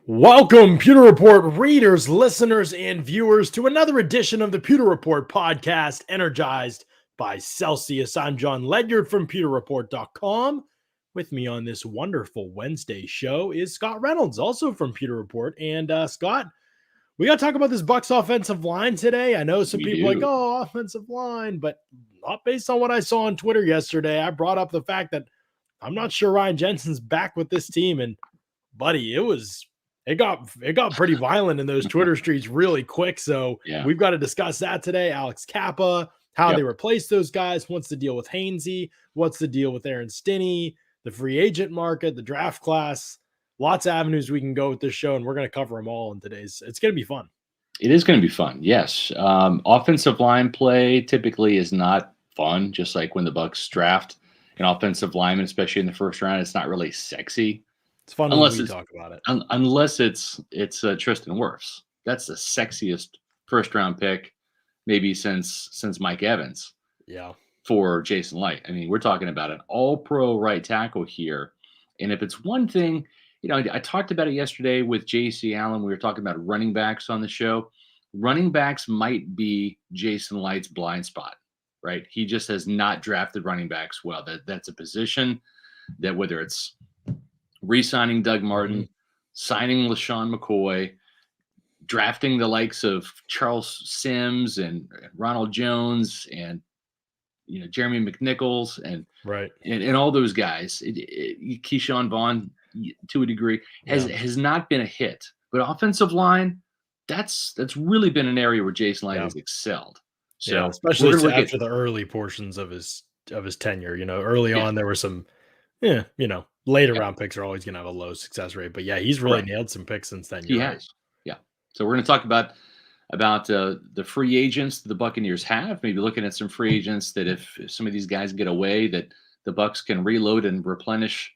Welcome, Pewter Report readers, listeners, and viewers, to another edition of the Pewter Report podcast, energized by Celsius. I'm John Ledyard from pewterreport.com. With me on this wonderful Wednesday show is Scott Reynolds, also from Pewter Report. And Scott, we got to talk about this Bucs offensive line today. I know some people are like, oh, offensive line, but not based on what I saw on Twitter yesterday. I brought up the fact that I'm not sure Ryan Jensen's back with this team. And buddy, it got pretty violent in those Twitter streets really quick. So we've got to discuss that today. Alex Cappa, how they replace those guys. What's the deal with Hainsey? What's the deal with Aaron Stinnie? The free agent market, the draft class. Lots of avenues we can go with this show, and we're going to cover them all in today's. It's going to be fun. It is going to be fun, yes. Offensive line play typically is not fun, just like when the Bucs draft an offensive lineman, especially in the first round. It's not really sexy. It's fun unless we talk about it. Unless it's Tristan Wirfs. That's the sexiest first round pick maybe since Mike Evans. Yeah. For Jason Light. I mean, we're talking about an all-pro right tackle here. And if it's one thing, I talked about it yesterday with J.C. Allen. We were talking about running backs on the show. Running backs might be Jason Light's blind spot, right? He just has not drafted running backs well. That's a position that, whether it's re-signing Doug Martin, signing LaShawn McCoy, drafting the likes of Charles Sims and Ronald Jones and Jeremy McNichols and all those guys, Keyshawn Vaughn to a degree has not been a hit. But offensive line, that's really been an area where Jason Light has excelled. So especially after the early portions of his tenure. Early on there were some, later round picks are always going to have a low success rate. But he's really nailed some picks since then. He has. Yeah. So we're going to talk about the free agents the Buccaneers have, maybe looking at some free agents that if some of these guys get away, that the Bucs can reload and replenish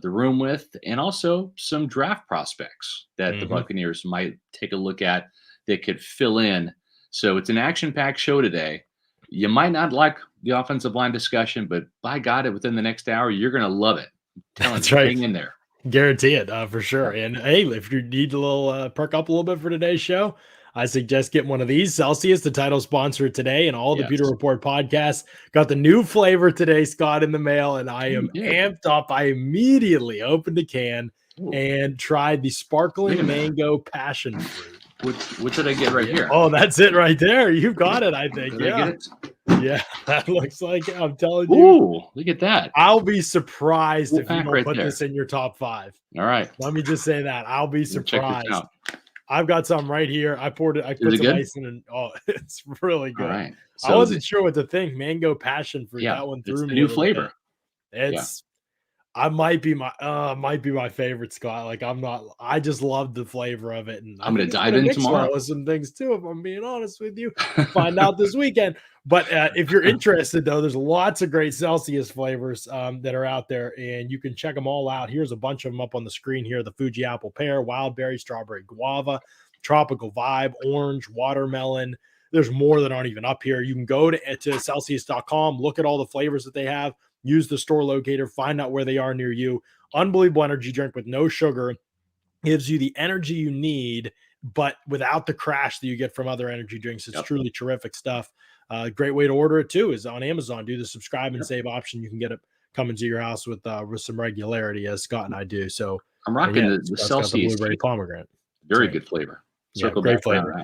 the room with, and also some draft prospects that the Buccaneers might take a look at that could fill in. So it's an action-packed show today. You might not like the offensive line discussion, but by God, within the next hour, you're going to love it. That's right. Hang in there. Guarantee it for sure. And hey, if you need a little perk up a little bit for today's show, I suggest getting one of these. Celsius, the title sponsor today, and all the Pewter Report podcasts got the new flavor today, Scott, in the mail, and I am amped up. I immediately opened a can and tried the sparkling mango passion fruit. What did I get right here? Oh, that's it right there. You got it, I think. Did I get it? Yeah, that looks like it. I'm telling you. Ooh, look at that. I'll be surprised if you don't put this in your top 5. All right. Let me just say that. I'll be surprised. I've got some right here. I poured it. I put some ice in, and it's really good. All right. So I wasn't sure what to think. Mango passion fruit. That one threw me. The new flavor. I might be my favorite, Scott. Like I just love the flavor of it, and I'm going to dive in tomorrow with some things too. If I'm being honest with you, find out this weekend. But if you're interested, though, there's lots of great Celsius flavors that are out there, and you can check them all out. Here's a bunch of them up on the screen here: the Fuji apple pear, wild berry, strawberry guava, tropical vibe, orange, watermelon. There's more that aren't even up here. You can go to Celsius.com, look at all the flavors that they have. Use the store locator, find out where they are near you. Unbelievable energy drink with no sugar. Gives you the energy you need, but without the crash that you get from other energy drinks. It's truly terrific stuff. Great way to order it, too, is on Amazon. Do the subscribe and save option. You can get it coming to your house with some regularity, as Scott and I do. So I'm rocking the Celsius blueberry pomegranate. Very good flavor. Great flavor.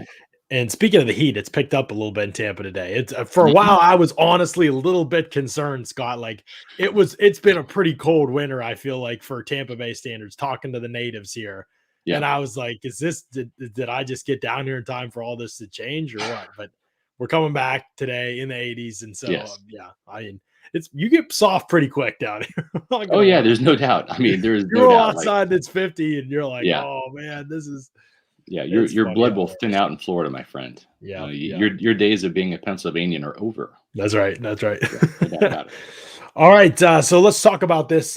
And speaking of the heat, it's picked up a little bit in Tampa today. It's for a while I was honestly a little bit concerned, Scott. Like it's been a pretty cold winter, I feel like, for Tampa Bay standards, talking to the natives here. Yeah. And I was like, did I just get down here in time for all this to change or what? But we're coming back today in the 80s. And so I mean, you get soft pretty quick down here. There's no doubt. I mean, there's no doubt. Outside and it's 50 and you're like, oh man, this is your blood will thin out in Florida, my friend. Your days of being a Pennsylvanian are over. That's right. No doubt about it. All right, so let's talk about this.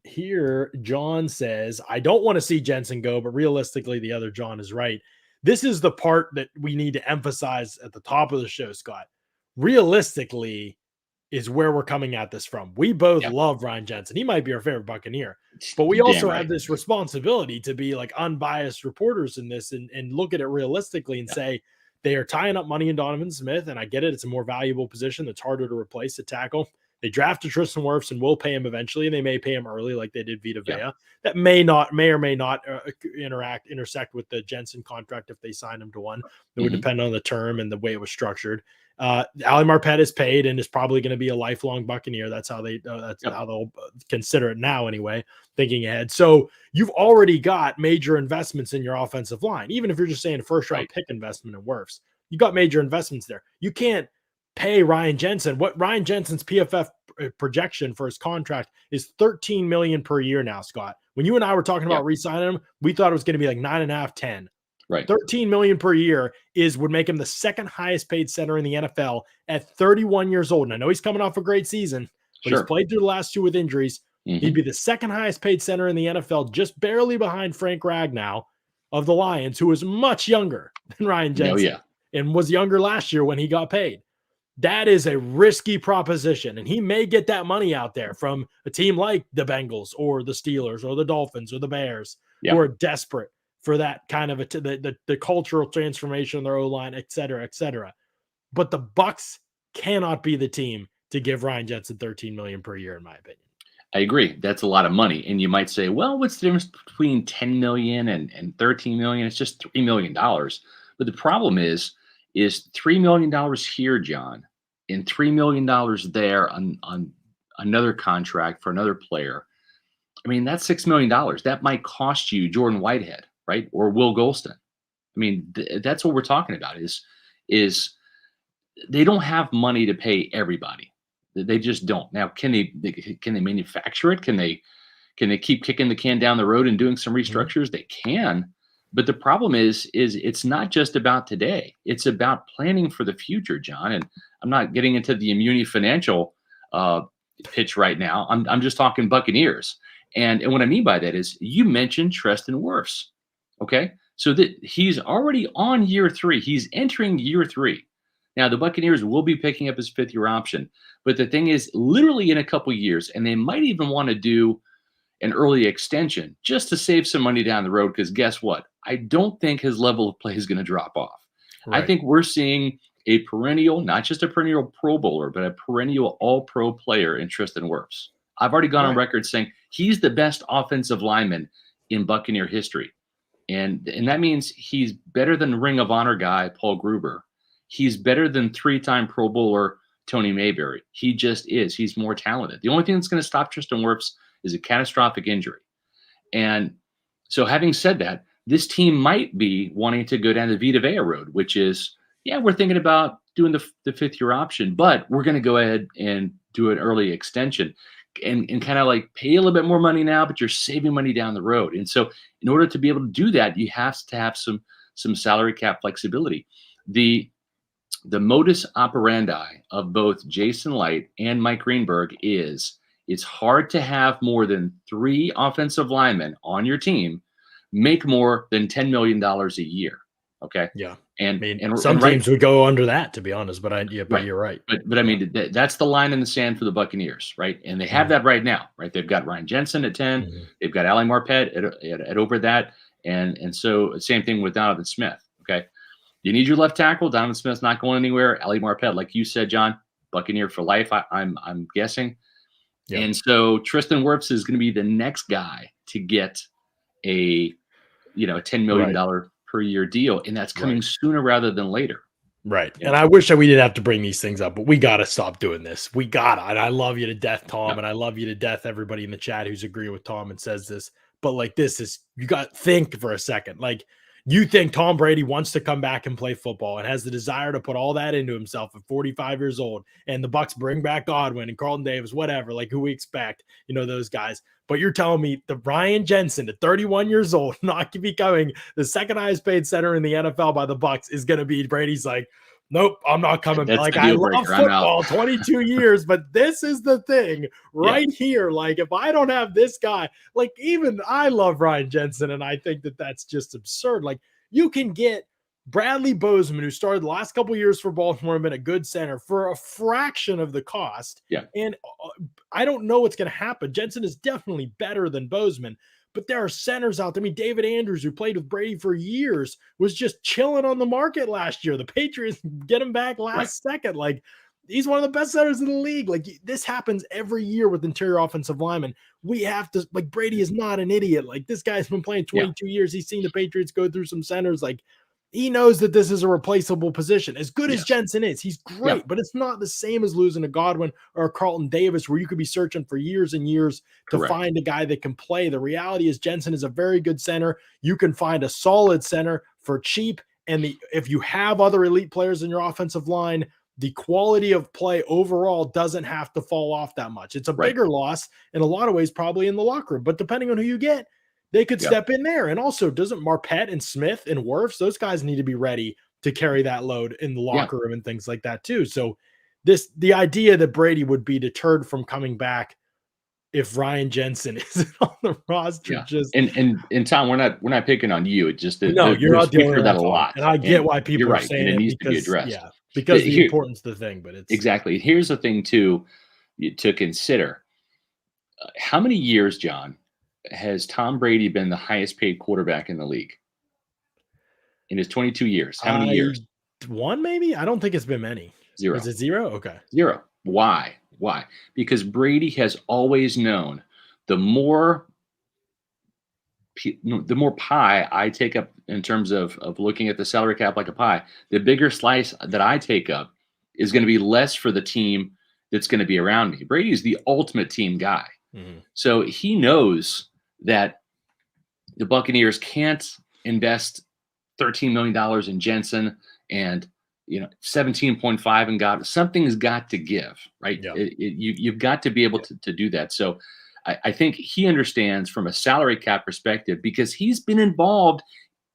Here, John says, I don't want to see Jensen go, but realistically, the other John is right. This is the part that we need to emphasize at the top of the show, Scott. Realistically, is where we're coming at this from. We both Yeah. love Ryan Jensen. He might be our favorite Buccaneer, but we Damn also right. have this responsibility to be like unbiased reporters in this and look at it realistically and say they are tying up money in Donovan Smith. And I get it. It's a more valuable position that's harder to replace at tackle. They drafted Tristan Wirfs and will pay him eventually. They may pay him early like they did Vita Vea. That may or may not intersect with the Jensen contract if they sign him to one. It would depend on the term and the way it was structured. Ali Marpet is paid and is probably going to be a lifelong Buccaneer. That's how how they'll consider it now anyway, thinking ahead. So you've already got major investments in your offensive line. Even if you're just saying a first round pick investment in Wirfs, you got major investments there. You can't pay Ryan Jensen. What Ryan Jensen's PFF projection for his contract is $13 million per year now, Scott. When you and I were talking about re-signing him, we thought it was going to be like 9.5, 10. Right. $13 million per year would make him the second highest paid center in the NFL at 31 years old. And I know he's coming off a great season, but he's played through the last two with injuries. He'd be the second highest paid center in the NFL, just barely behind Frank Ragnow of the Lions, who was much younger than Ryan Jensen and was younger last year when he got paid. That is a risky proposition, and he may get that money out there from a team like the Bengals or the Steelers or the Dolphins or the Bears who are desperate for that kind of the cultural transformation of their O-line, et cetera, et cetera. But the Bucs cannot be the team to give Ryan Jensen $13 million per year, in my opinion. I agree. That's a lot of money. And you might say, well, what's the difference between $10 million and $13 million? It's just $3 million. But the problem is $3 million here, John, and $3 million there on another contract for another player. I mean, that's $6 million. That might cost you Jordan Whitehead, right? Or Will Golston. I mean, that's what we're talking about is they don't have money to pay everybody. They just don't. Now, can they manufacture it? Can they keep kicking the can down the road and doing some restructures? They can. But the problem is it's not just about today. It's about planning for the future, John. And I'm not getting into the Immuni financial pitch right now. I'm just talking Buccaneers. And what I mean by that is you mentioned Tristan Wirfs. Okay. So that he's already on year 3. He's entering year 3. Now, the Buccaneers will be picking up his 5th-year option. But the thing is, literally in a couple of years, and they might even want to do an early extension just to save some money down the road. Because guess what? I don't think his level of play is going to drop off. Right. I think we're seeing a perennial, not just a perennial Pro Bowler, but a perennial All-Pro player in Tristan Wirfs. I've already gone on record saying he's the best offensive lineman in Buccaneer history. And that means he's better than Ring of Honor guy Paul Gruber. He's better than 3-time Pro Bowler Tony Mayberry. He just is. He's more talented. The only thing that's going to stop Tristan Wirfs is a catastrophic injury. And so having said that, this team might be wanting to go down the Vita Vea road, which is, we're thinking about doing the 5th-year option, but we're going to go ahead and do an early extension and kind of like pay a little bit more money now, but you're saving money down the road. And so in order to be able to do that, you have to have some salary cap flexibility. The modus operandi of both Jason Light and Mike Greenberg is it's hard to have more than 3 offensive linemen on your team make more than $10 million a year. Okay. Yeah. And some teams would go under that, to be honest, but you're right. But I mean, that's the line in the sand for the Buccaneers, right? And they have that right now, right? They've got Ryan Jensen at 10. They've got Ali Marpet at over that. And so same thing with Donovan Smith. Okay. You need your left tackle. Donovan Smith's not going anywhere. Ali Marpet, like you said, John, Buccaneer for life, I'm guessing. Yep. And so Tristan Wirfs is going to be the next guy to get a $10 million per year deal. And that's coming sooner rather than later. Right. And I wish that we didn't have to bring these things up, but we got to stop doing this. We got to. And I love you to death, Tom. And I love you to death, everybody in the chat who's agreeing with Tom and says this. But like, you got to think for a second. Like, you think Tom Brady wants to come back and play football and has the desire to put all that into himself at 45 years old, and the Bucs bring back Godwin and Carlton Davis, whatever, like who we expect, those guys. But you're telling me the Ryan Jensen at 31 years old, not becoming the second highest paid center in the NFL by the Bucs, is going to be Brady's like, nope, I'm not coming. Like, I love football, 22 years, but this is the thing right here. Like, if I don't have this guy, like, even I love Ryan Jensen, and I think that that's just absurd. Like, you can get Bradley Bozeman, who started the last couple of years for Baltimore and been a good center for a fraction of the cost. Yeah. And I don't know what's going to happen. Jensen is definitely better than Bozeman, but there are centers out there. I mean, David Andrews, who played with Brady for years, was just chilling on the market last year. The Patriots get him back last second. Like, he's one of the best centers in the league. Like, this happens every year with interior offensive linemen. We have to, like, Brady is not an idiot. Like, this guy's been playing 22 years. He's seen the Patriots go through some centers. Like, he knows that this is a replaceable position. As good as Jensen is, he's great, but it's not the same as losing a Godwin or a Carlton Davis, where you could be searching for years and years to find a guy that can play. The reality is Jensen is a very good center. You can find a solid center for cheap. And if you have other elite players in your offensive line, the quality of play overall doesn't have to fall off that much. It's a bigger loss in a lot of ways, probably in the locker room, but depending on who you get, they could step in there. And also, doesn't Marpet and Smith and Wirfs, those guys need to be ready to carry that load in the locker room and things like that too. So the idea that Brady would be deterred from coming back if Ryan Jensen isn't on the roster, and Tom, we're not picking on you. It's just that you're not dealing with that a lot, and I get why people are saying and it needs because, to be addressed. Yeah, because the importance of the thing, but it's exactly. Here's the thing too to consider: how many years, John, has Tom Brady been the highest paid quarterback in the league? In his 22 years, how many years? One, maybe. I don't think it's been many. 0. Is it 0? Okay. 0. Why? Because Brady has always known the more pie I take up in terms of looking at the salary cap like a pie, the bigger slice that I take up is going to be less for the team that's going to be around me. Brady is the ultimate team guy. Mm-hmm. So he knows that the Buccaneers can't invest $13 million in Jensen and 17.5 in Godwin. Something's got to give, right? Yeah. You've got to be able to do that. So I think he understands from a salary cap perspective, because he's been involved.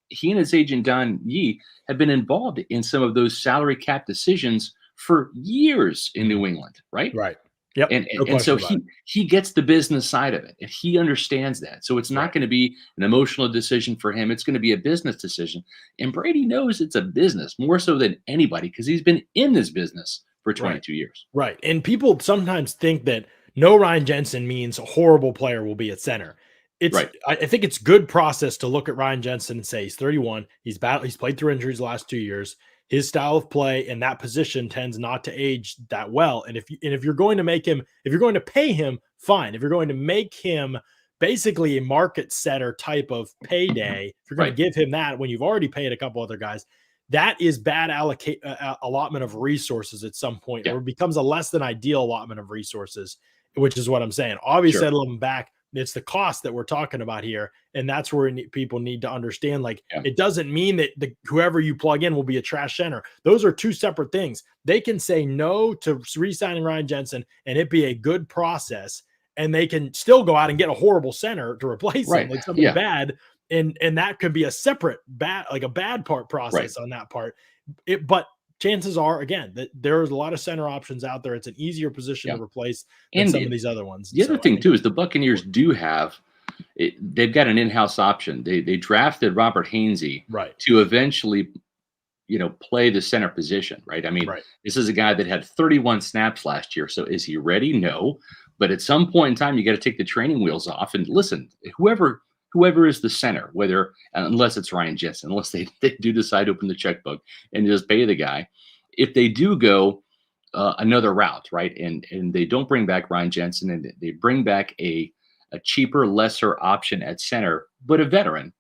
He and his agent Don Yee have been involved in some of those salary cap decisions for years in New England, right? Right. Yep. And so he gets the business side of it, and he understands that. So it's not going to be an emotional decision for him. It's going to be a business decision. And Brady knows it's a business more so than anybody, because he's been in this business for 22 years. Right. And people sometimes think that no Ryan Jensen means a horrible player will be at center. I think it's good process to look at Ryan Jensen and say he's 31. He's played through injuries the last 2 years. His style of play in that position tends not to age that well. And if you're going to make him, if you're going to pay him, fine. If you're going to make him basically a market setter type of payday, if you're going to give him that when you've already paid a couple other guys, that is bad allotment of resources at some point, or it becomes a less than ideal allotment of resources, which is what I'm saying. Obviously, I'd love him back. It's the cost that we're talking about here. And that's where people need to understand, it doesn't mean that whoever you plug in will be a trash center. Those are two separate things. They can say no to re-signing Ryan Jensen and it be a good process, and they can still go out and get a horrible center to replace him, like something bad. And that could be a separate bad part process on that part. But chances are, again, that there's a lot of center options out there. It's an easier position to replace than some of these other ones. The other thing, too, is the Buccaneers do have they've got an in-house option. They drafted Robert Hainsey to eventually, play the center position, right? I mean, this is a guy that had 31 snaps last year. So is he ready? No. But at some point in time, you got to take the training wheels off. And listen, whoever is the center, unless it's Ryan Jensen, unless they do decide to open the checkbook and just pay the guy, if they do go another route, right, and they don't bring back Ryan Jensen and they bring back a cheaper, lesser option at center, but a veteran,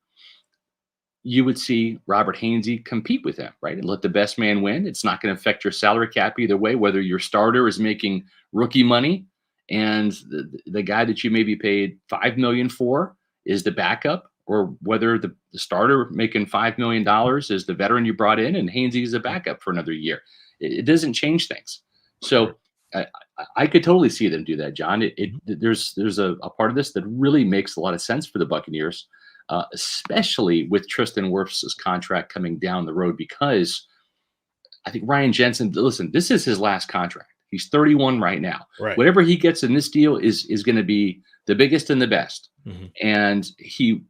you would see Robert Hainsey compete with him, right, and let the best man win. It's not going to affect your salary cap either way, whether your starter is making rookie money and the guy that you maybe paid $5 million for is the backup, or whether the starter making $5 million is the veteran you brought in and Hainsey is a backup for another year. It doesn't change things. So I could totally see them do that, John. There's a part of this that really makes a lot of sense for the Buccaneers, especially with Tristan Wirfs' contract coming down the road, because I think Ryan Jensen, listen, this is his last contract. He's 31 right now. Right. Whatever he gets in this deal is going to be the biggest and the best. Mm-hmm. And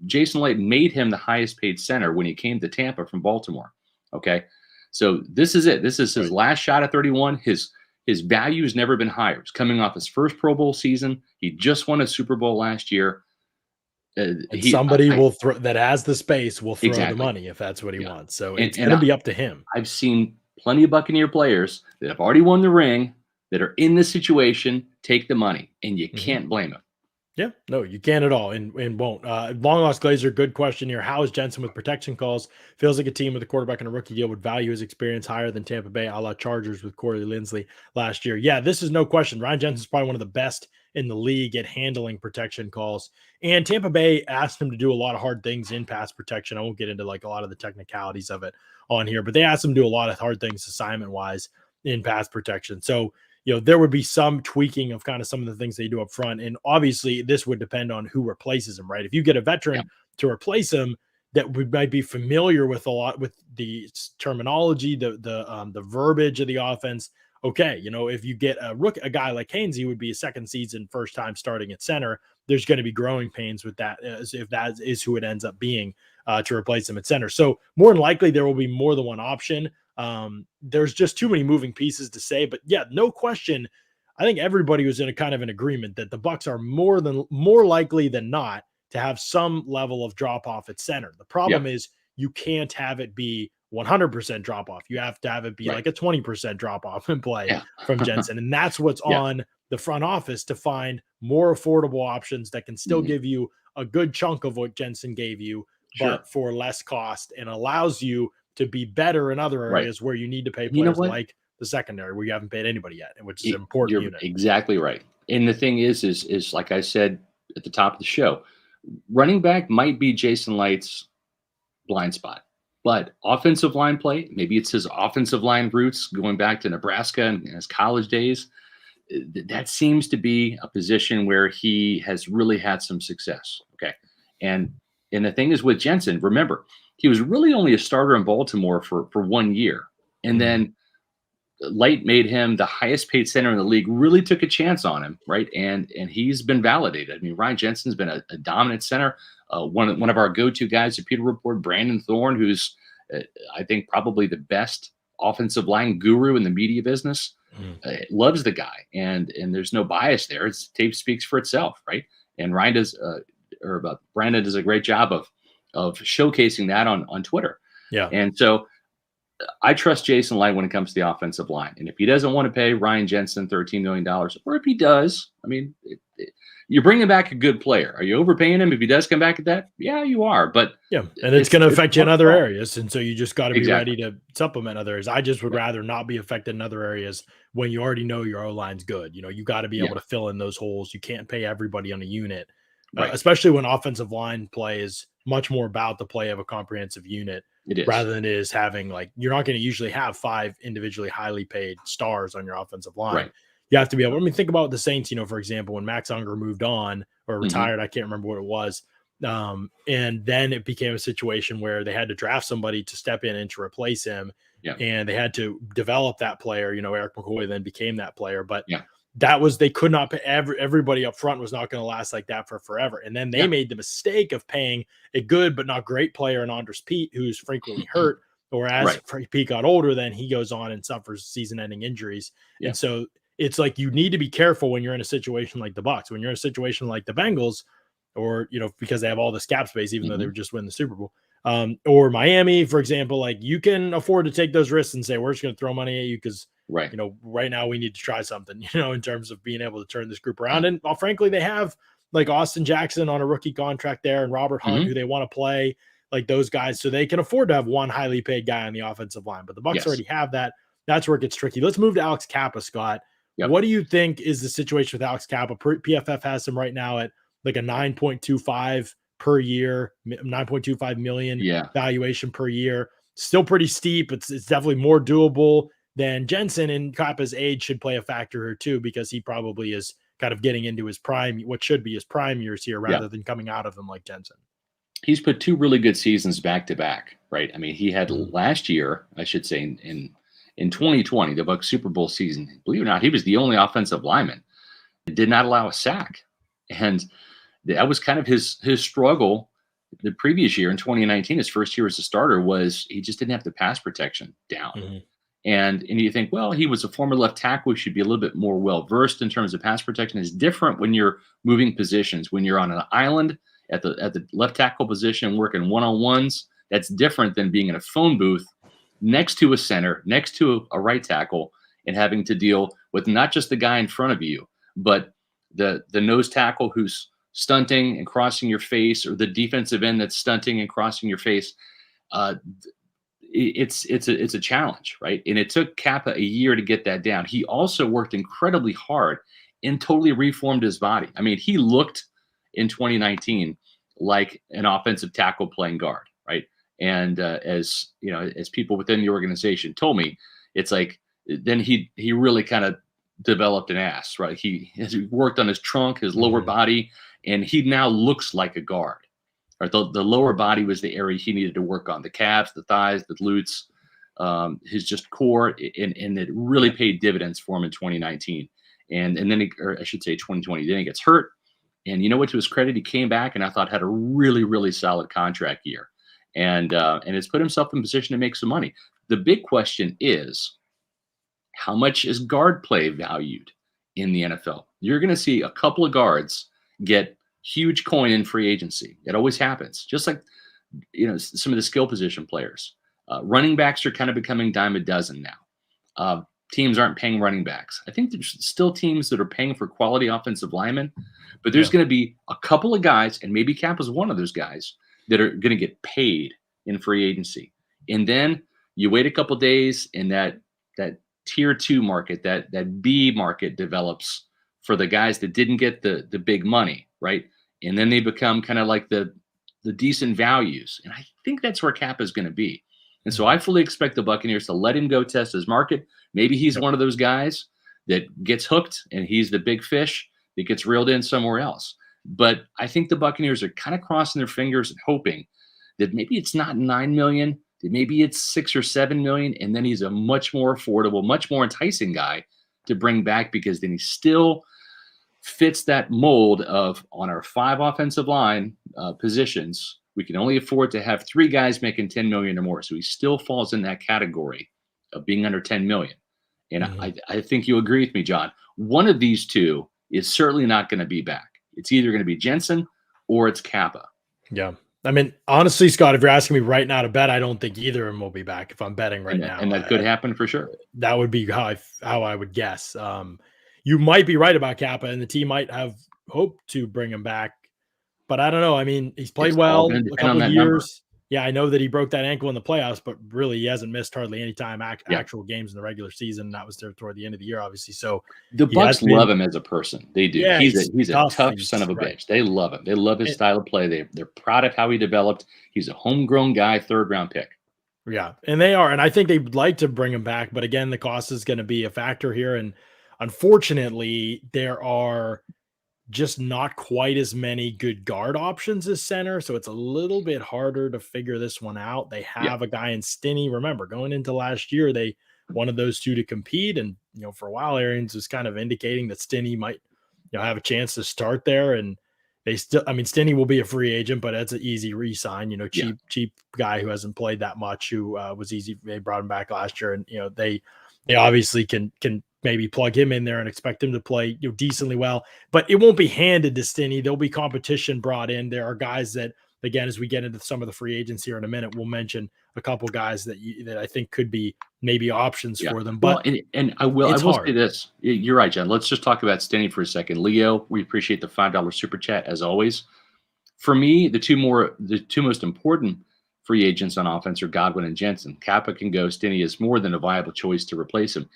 Jason Light made him the highest paid center when he came to Tampa from Baltimore. Okay. So this is it. This is his last shot at 31. His value has never been higher. He's coming off his first Pro Bowl season. He just won a Super Bowl last year. And somebody will throw that has the space will throw the Exactly. money if that's what he wants. So And it's going to be up to him. I've seen plenty of Buccaneer players that have already won the ring that are in this situation, take the money, and you can't blame them. Yeah, no, you can't at all, and won't. Long lost Glazer, good question here. How is Jensen with protection calls? Feels like a team with a quarterback and a rookie deal would value his experience higher than Tampa Bay, a la Chargers with Corey Linsley last year. Yeah, this is no question. Ryan Jensen's probably one of the best in the league at handling protection calls. And Tampa Bay asked him to do a lot of hard things in pass protection. I won't get into like a lot of the technicalities of it on here, but they asked him to do a lot of hard things assignment wise in pass protection. So, there would be some tweaking of kind of some of the things they do up front. And obviously this would depend on who replaces him, right? If you get a veteran to replace him that we might be familiar with a lot with the terminology, the verbiage of the offense. Okay. If you get a guy like Hainsey would be a second season, first time starting at center, there's going to be growing pains with that if that is who it ends up being to replace him at center. So more than likely there will be more than one option. There's just too many moving pieces to say, but yeah, no question. I think everybody was in a kind of an agreement that the Bucs are more likely than not to have some level of drop off at center. The problem is you can't have it be 100% drop off. You have to have it be like a 20% drop off in play from Jensen. And that's what's on the front office to find more affordable options that can still give you a good chunk of what Jensen gave you, but for less cost, and allows you to be better in other areas where you need to pay players like the secondary, where you haven't paid anybody yet, which is an important unit. Exactly right. And the thing is like I said at the top of the show, running back might be Jason Light's blind spot, but offensive line play, maybe it's his offensive line roots going back to Nebraska and his college days. That seems to be a position where he has really had some success. Okay. And the thing is with Jensen, remember, he was really only a starter in Baltimore for 1 year. And then Light made him the highest paid center in the league, really took a chance on him, right? And he's been validated. I mean, Ryan Jensen's been a dominant center. One of our go-to guys at Pewter Report, Brandon Thorne, who's I think probably the best offensive line guru in the media business, loves the guy. And there's no bias there. His tape speaks for itself, right? And Brandon does a great job of showcasing that on Twitter. Yeah. And so I trust Jason Light when it comes to the offensive line. And if he doesn't want to pay Ryan Jensen $13 million, or if he does, I mean, you're bringing back a good player. Are you overpaying him if he does come back at that? Yeah, you are. But yeah, and it's going to affect you in other areas. And so you just got to be ready to supplement other areas. I just would rather not be affected in other areas when you already know your O-line's good. You got to be able to fill in those holes. You can't pay everybody on a unit. Especially when offensive line play is much more about the play of a comprehensive unit rather than it is having you're not going to usually have 5 individually highly paid stars on your offensive line. Right. You have to be able, think about the Saints, for example, when Max Unger moved on or retired, I can't remember what it was. And then it became a situation where they had to draft somebody to step in and to replace him. Yeah. And they had to develop that player. Eric McCoy then became that player, but they could not pay everybody up front was not going to last like that for forever. And then they made the mistake of paying a good but not great player in Andres Pete, who's frequently hurt, or as Pete got older, then he goes on and suffers season-ending injuries. And so it's like you need to be careful when you're in a situation like the Bucs, when you're in a situation like the Bengals, or because they have all this cap space, even though they were just winning the Super Bowl, or Miami, for example. You can afford to take those risks and say we're just going to throw money at you because right now we need to try something, in terms of being able to turn this group around. And frankly, they have Austin Jackson on a rookie contract there, and Robert Hunt, who they want to play, those guys, so they can afford to have one highly paid guy on the offensive line. But the Bucs already have that. That's where it gets tricky. Let's move to Alex Cappa, Scott. What do you think is the situation with Alex Cappa? PFF has him right now at a 9.25 per year, 9.25 million valuation per year. Still pretty steep. It's definitely more doable than Jensen, and Kappa's age should play a factor here too, because he probably is kind of getting into his prime, what should be his prime years here, rather than coming out of them like Jensen. He's put 2 really good seasons back to back, right? I mean, he had last year, I should say, in 2020, the Bucs Super Bowl season. Believe it or not, he was the only offensive lineman that did not allow a sack, and that was kind of his struggle the previous year in 2019, his first year as a starter, was he just didn't have the pass protection down. Mm-hmm. And you think, well, he was a former left tackle. He should be a little bit more well-versed in terms of pass protection. It's different when you're moving positions. When you're on an island at the left tackle position, working one-on-ones, that's different than being in a phone booth next to a center, next to a right tackle, and having to deal with not just the guy in front of you, but the nose tackle who's stunting and crossing your face, or the defensive end that's stunting and crossing your face. It's a challenge, right? And it took Cappa a year to get that down. He also worked incredibly hard and totally reformed his body. I mean, he looked in 2019 like an offensive tackle playing guard, right? And as you know, as people within the organization told me, it's like then he really kind of developed an ass, right? He worked on his trunk, his lower body, and he now looks like a guard. Right? The lower body was the area he needed to work on: the calves, the thighs, the glutes, his just core, and it really paid dividends for him in 2019. And then, or I should say 2020. Then he gets hurt, and you know what? To his credit, he came back and I thought had a really, really solid contract year, and has put himself in position to make some money. The big question is, how much is guard play valued in the NFL? You're going to see a couple of guards get huge coin in free agency. It always happens. Just like, you know, some of the skill position players. Running backs are kind of becoming dime a dozen now. Teams aren't paying running backs. I think there's still teams that are paying for quality offensive linemen, but there's going to be a couple of guys, and maybe Cap is one of those guys, that are going to get paid in free agency. And then you wait a couple of days, and that tier 2 market, that B market develops for the guys that didn't get the big money, right? And then they become kind of like the decent values. And I think that's where Cap is going to be. And so I fully expect the Buccaneers to let him go test his market. Maybe he's one of those guys that gets hooked and he's the big fish that gets reeled in somewhere else. But I think the Buccaneers are kind of crossing their fingers and hoping that maybe it's not 9 million, that maybe it's 6 or 7 million, and then he's a much more affordable, much more enticing guy to bring back, because then he still fits that mold of, on our 5 offensive line positions, we can only afford to have 3 guys making 10 million or more. So he still falls in that category of being under 10 million. And I think you agree with me, John. One of these two is certainly not going to be back. It's either going to be Jensen or it's Cappa. Yeah. I mean, honestly, Scott, if you're asking me right now to bet, I don't think either of them will be back if I'm betting right now. And that could happen for sure. That would be how I would guess. You might be right about Cappa, and the team might have hoped to bring him back, but I don't know. I mean, he's played well a couple of years. Number. Yeah, I know that he broke that ankle in the playoffs, but really he hasn't missed hardly any time actual games in the regular season. That was there toward the end of the year, obviously. So the Bucs love him as a person. They do. Yeah, he's a tough son of a bitch. They love him. They love his style of play. They're proud of how he developed. He's a homegrown guy, 3rd round pick. Yeah, and they are. And I think they'd like to bring him back, but again, the cost is going to be a factor here. And unfortunately, there are just not quite as many good guard options as center. So it's a little bit harder to figure this one out. They have a guy in Stinnie. Remember, going into last year, they wanted those two to compete. And, you know, for a while, Arians was kind of indicating that Stinnie might, you know, have a chance to start there. And they still, I mean, Stinnie will be a free agent, but that's an easy re-sign, you know, cheap guy who hasn't played that much, who was easy. They brought him back last year, and, you know, they obviously can maybe plug him in there and expect him to play, you know, decently well, but it won't be handed to Stinnie. There'll be competition brought in. There are guys that, again, as we get into some of the free agents here in a minute, we'll mention a couple guys that I think could be maybe options for them. But I will say this. You're right, John. Let's just talk about Stinnie for a second. Leo, we appreciate the $5 super chat as always. For me, the two most important free agents on offense are Godwin and Jensen. Cappa can go. Stinnie is more than a viable choice to replace him.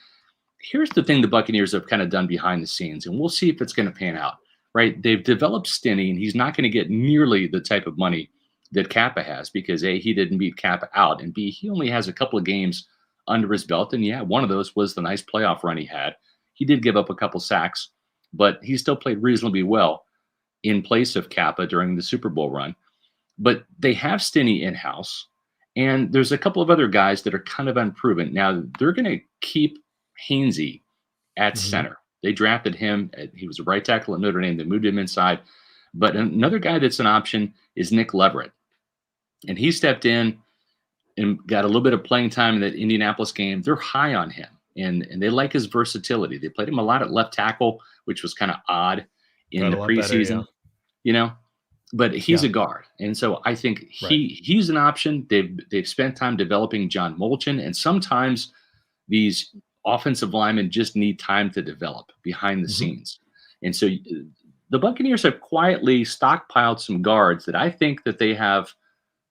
Here's the thing the Buccaneers have kind of done behind the scenes, and we'll see if it's going to pan out, right? They've developed Stinnie, and he's not going to get nearly the type of money that Cappa has, because A, he didn't beat Cappa out, and B, he only has a couple of games under his belt. And yeah, one of those was the nice playoff run he had. He did give up a couple sacks, but he still played reasonably well in place of Cappa during the Super Bowl run. But they have Stinnie in-house, and there's a couple of other guys that are kind of unproven. Now, they're going to keep Hainsey at center. They drafted him. He was a right tackle at Notre Dame. They moved him inside. But another guy that's an option is Nick Leverett. and he stepped in and got a little bit of playing time in that Indianapolis game. They're high on him, and they like his versatility. They played him a lot at left tackle, which was kind of odd in Got the a lot better, preseason, you know. But he's Yeah. a guard, and so I think Right. he's an option. They've spent time developing John Molchin, and sometimes these offensive linemen just need time to develop behind the Mhm. scenes. And so the Buccaneers have quietly stockpiled some guards that I think that they have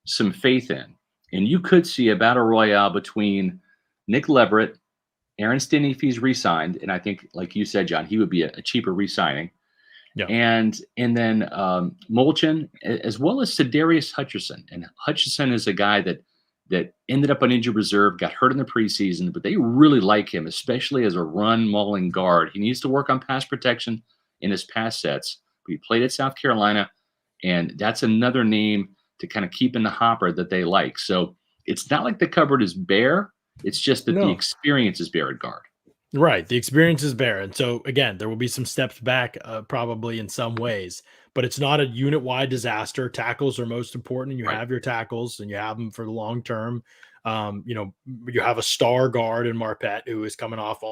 some faith in. And you could see a battle royale between Nick Leverett, Aaron Stinnie if he's re-signed, and I think, like you said, John, he would be a cheaper re-signing. Yeah. And then Molchin, as well as Sedarius Hutcherson. And Hutcherson is a guy that ended up on injured reserve, got hurt in the preseason, but they really like him, especially as a run mauling guard. He needs to work on pass protection in his pass sets. But he played at South Carolina, and that's another name to kind of keep in the hopper that they like. So it's not like the cupboard is bare. It's just that the No. experience is bare at guard. Right. The experience is bare. And so, again, there will be some steps back probably in some ways, but it's not a unit wide disaster. Tackles are most important, and you Right. have your tackles and you have them for the long term. You have a star guard in Marpet who is coming off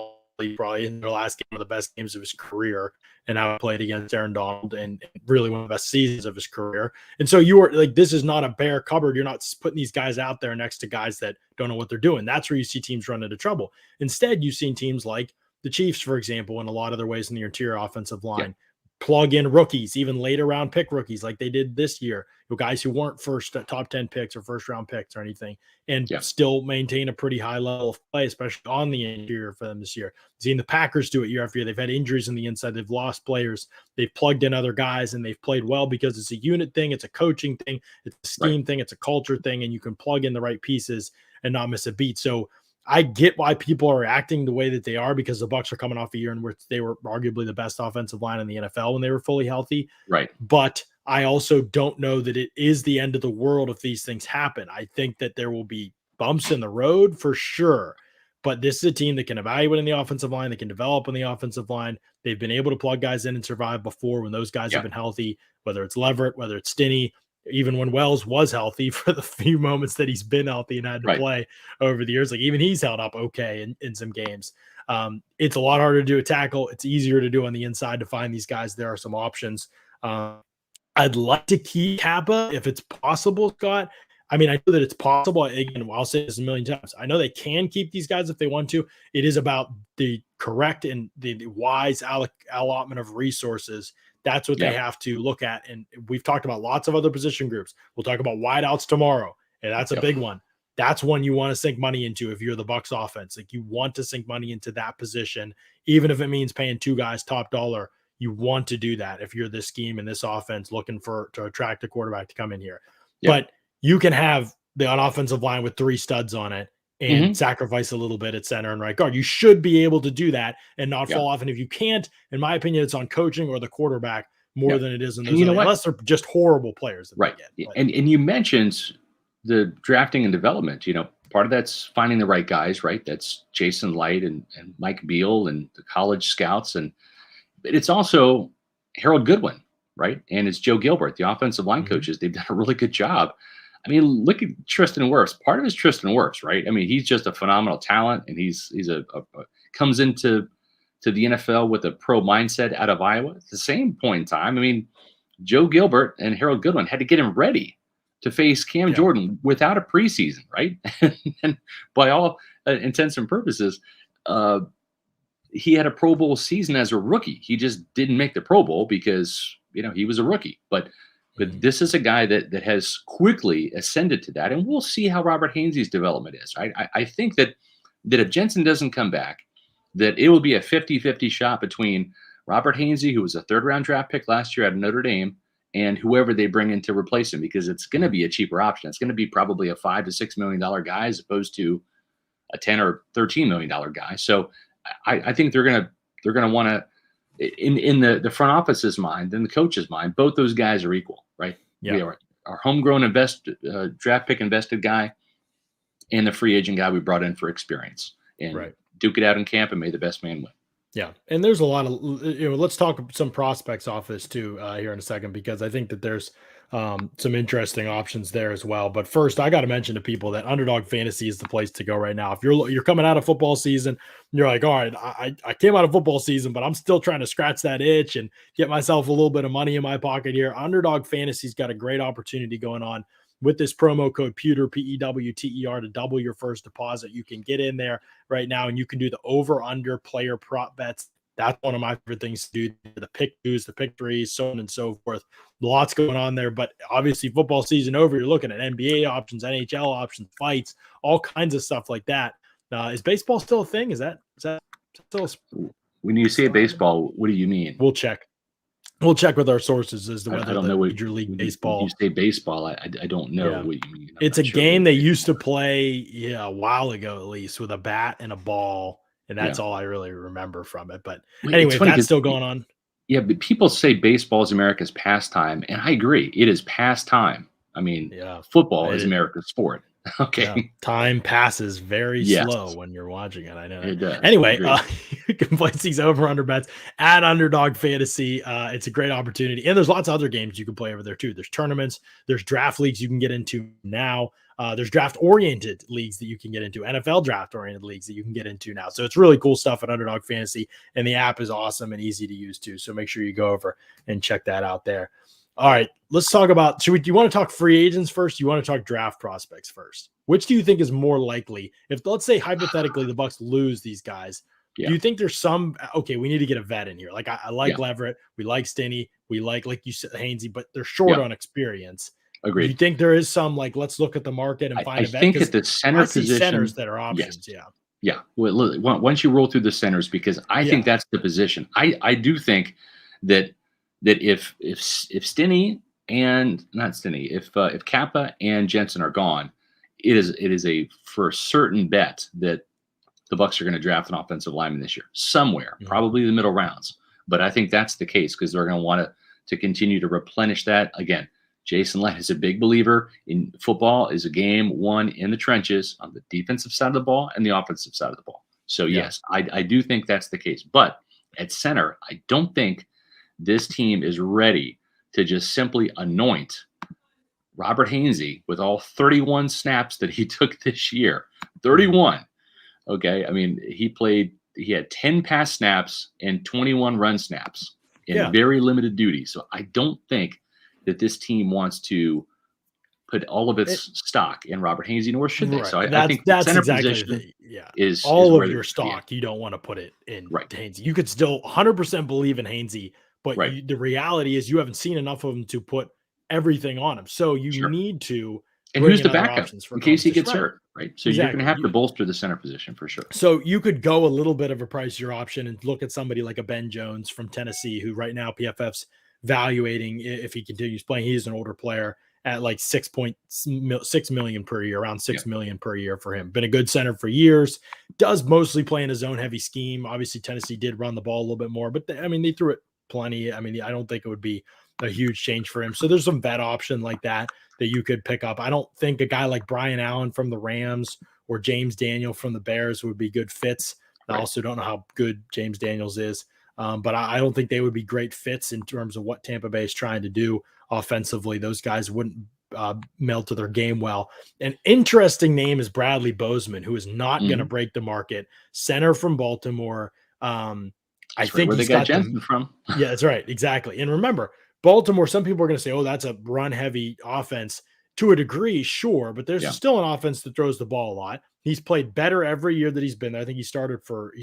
probably in their last game, one of the best games of his career, and now played against Aaron Donald and really one of the best seasons of his career. And so you are like, this is not a bare cupboard. You're not putting these guys out there next to guys that don't know what they're doing. That's where you see teams run into trouble. Instead, you've seen teams like the Chiefs, for example, in a lot of their ways in the interior offensive line, plug in rookies, even later round pick rookies like they did this year, guys who weren't first top 10 picks or first round picks or anything, and still maintain a pretty high level of play, especially on the interior for them this year. Seen the Packers do it year after year. They've had injuries on the inside. They've lost players. They've plugged in other guys, and they've played well because it's a unit thing. It's a coaching thing. It's a scheme thing. It's a culture thing, and you can plug in the right pieces and not miss a beat. So I get why people are acting the way that they are, because the Bucs are coming off a year in which they were arguably the best offensive line in the NFL when they were fully healthy. Right. But I also don't know that it is the end of the world if these things happen. I think that there will be bumps in the road for sure. But this is a team that can evaluate in the offensive line. They can develop in the offensive line. They've been able to plug guys in and survive before when those guys have been healthy, whether it's Leverett, whether it's Stinnie, even when Wells was healthy for the few moments that he's been healthy and had to play over the years. Like, even he's held up okay in some games. It's a lot harder to do a tackle. It's easier to do on the inside to find these guys. There are some options. I'd like to keep Cappa if it's possible, Scott. I mean, I know that it's possible. Again, I'll say this a million times. I know they can keep these guys if they want to. It is about the correct and the wise allotment of resources. That's what they have to look at. And we've talked about lots of other position groups. We'll talk about wideouts tomorrow, and that's a big one. That's one you want to sink money into if you're the Bucs offense. Like, you want to sink money into that position, even if it means paying two guys top dollar. You want to do that if you're this scheme and this offense looking to attract a quarterback to come in here. But you can have the offensive line with three studs on it and sacrifice a little bit at center and right guard. You should be able to do that and not fall off. And if you can't, in my opinion, it's on coaching or the quarterback more than it is in those, unless they're just horrible players. And you mentioned the drafting and development. Part of that's finding the right guys, right? That's Jason Light and Mike Beal and the college scouts. And it's also Harold Goodwin, right? And it's Joe Gilbert, the offensive line coaches. They've done a really good job. I mean, look at Tristan Wirfs. Part of it is Tristan Wirfs, right? I mean, he's just a phenomenal talent, and he's comes into the NFL with a pro mindset out of Iowa. At the same point in time, I mean, Joe Gilbert and Harold Goodwin had to get him ready to face Cam Jordan without a preseason, right? And by all intents and purposes, he had a Pro Bowl season as a rookie. He just didn't make the Pro Bowl because, he was a rookie. But this is a guy that has quickly ascended to that. And we'll see how Robert Hainsey's development is, right? I think that if Jensen doesn't come back, that it will be a 50-50 shot between Robert Hainsey, who was a third-round draft pick last year out of Notre Dame, and whoever they bring in to replace him, because it's going to be a cheaper option. It's going to be probably a $5 to $6 million guy as opposed to a $10 or $13 million guy. So I think they're going to want to, in the front office's mind and the coach's mind, both those guys are equal, right? Yeah. We are our homegrown draft pick invested guy and the free agent guy we brought in for experience. And duke it out in camp and may the best man win. Yeah. And there's a lot of, let's talk some prospects off this too here in a second, because I think that there's Some interesting options there as well. But first, I got to mention to people that Underdog Fantasy is the place to go right now. If you're coming out of football season, you're like, all right, I came out of football season, but I'm still trying to scratch that itch and get myself a little bit of money in my pocket here. Underdog Fantasy's got a great opportunity going on with this promo code Pewter, PEWTER, to double your first deposit. You can get in there right now and you can do the over-under player prop bets. That's one of my favorite things to do. The pick twos, the pick threes, so on and so forth. Lots going on there, but obviously football season over. You're looking at NBA options, NHL options, fights, all kinds of stuff like that. Is baseball still a thing? Is that still? When you say baseball, what do you mean? We'll check. We'll check with our sources as to whether I don't know what Major League Baseball. When you say baseball, I don't know what you mean. It's a game they used to play a while ago, at least, with a bat and a ball. And that's all I really remember from it. But anyway, that's still going on. Yeah, but people say baseball is America's pastime, and I agree. It is pastime. I mean, football is America's sport. Okay. Yeah. Time passes very slow when you're watching it. I know. It does. Anyway, you can place these over-under bets at Underdog Fantasy. It's a great opportunity. And there's lots of other games you can play over there too. There's tournaments. There's draft leagues you can get into now. There's draft-oriented leagues that you can get into, NFL draft-oriented leagues that you can get into now. So it's really cool stuff at Underdog Fantasy, and the app is awesome and easy to use too. So make sure you go over and check that out there. All right, let's talk about, do you want to talk free agents first? Do you want to talk draft prospects first? Which do you think is more likely? If, let's say, hypothetically, the Bucs lose these guys, do you think there's some, okay, we need to get a vet in here. Like, I like Leverett. We like Stinnie. We like you said, Hainsey, but they're short on experience. Agreed. Do you think there is some, like, let's look at the market and find a vet? I think at the center position, centers that are options. Yeah. Well, once you roll through the centers, because I think that's the position. I do think that if Stinnie and not Stinnie, if Cappa and Jensen are gone, it is a for certain bet that the Bucs are going to draft an offensive lineman this year somewhere, probably the middle rounds. But I think that's the case because they're going to want to continue to replenish that. Again, Jason Light is a big believer in football is a game won in the trenches on the defensive side of the ball and the offensive side of the ball. So yes, I do think that's the case. But at center, I don't think this team is ready to just simply anoint Robert Hainsey with all 31 snaps that he took this year. 31. Okay. I mean, he had 10 pass snaps and 21 run snaps in very limited duty. So I don't think that this team wants to put all of its stock in Robert Hainsey, nor should they. So I think that's center exactly position is all of your stock. You don't want to put it in Hainsey. You could still 100% believe in Hainsey, but the reality is you haven't seen enough of him to put everything on him. So you need to. And who's the backup in case he gets hurt, right? So you're going to have to bolster the center position for sure. So you could go a little bit of a pricier option and look at somebody like a Ben Jones from Tennessee, who right now PFF's valuating, if he continues playing, he's an older player, at like 6.6 million per year, around 6 million per year for him. Been a good center for years, does mostly play in a zone heavy scheme. Obviously Tennessee did run the ball a little bit more, but they threw it plenty. I mean, I don't think it would be a huge change for him. So there's some vet option like that you could pick up. I don't think a guy like Brian Allen from the Rams or James Daniel from the Bears would be good fits. I also don't know how good James Daniels is. But I don't think they would be great fits in terms of what Tampa Bay is trying to do offensively. Those guys wouldn't meld to their game well. An interesting name is Bradley Bozeman, who is not going to break the market. Center from Baltimore. I think where they got Jensen from. Yeah, that's right. Exactly. And remember, Baltimore, some people are going to say, oh, that's a run-heavy offense. To a degree, sure, but there's still an offense that throws the ball a lot. He's played better every year that he's been there. I think he started for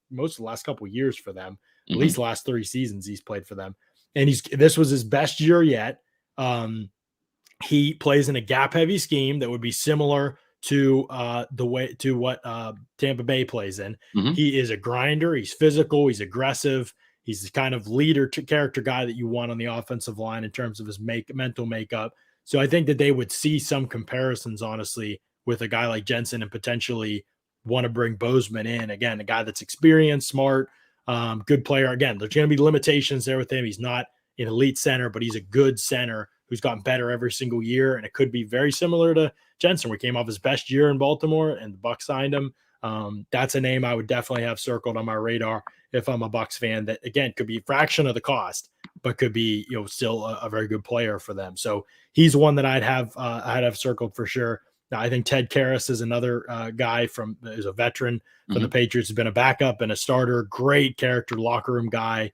most of the last couple of years for them, at least the last 3 seasons he's played for them. And this was his best year yet. He plays in a gap-heavy scheme that would be similar to what Tampa Bay plays in. He is a grinder. He's physical. He's aggressive. He's the kind of leader character guy that you want on the offensive line in terms of his mental makeup. So I think that they would see some comparisons, honestly, with a guy like Jensen and potentially want to bring Bozeman in. Again, a guy that's experienced, smart, good player. Again, there's going to be limitations there with him. He's not an elite center, but he's a good center who's gotten better every single year. And it could be very similar to Jensen. We came off his best year in Baltimore and the Bucs signed him. That's a name I would definitely have circled on my radar if I'm a Bucs fan. That again could be a fraction of the cost, but could be still a very good player for them. So he's one that I'd have circled for sure. Now, I think Ted Karras is another guy is a veteran for the Patriots. Has been a backup and a starter. Great character, locker room guy.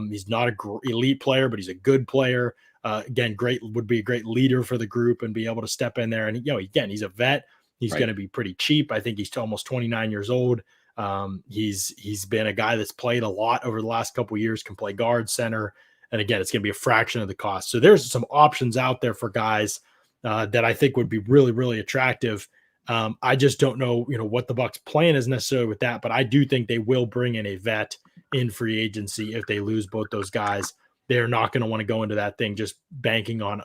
He's not an elite player, but he's a good player. Again, would be a great leader for the group and be able to step in there. And again, he's a vet. He's going to be pretty cheap. I think he's almost 29 years old. He's been a guy that's played a lot over the last couple of years. Can play guard, center, and again, it's going to be a fraction of the cost. So there's some options out there for guys that I think would be really, really attractive. I just don't know, what the Bucs plan is necessarily with that, but I do think they will bring in a vet in free agency if they lose both those guys. They're not going to want to go into that thing just banking on,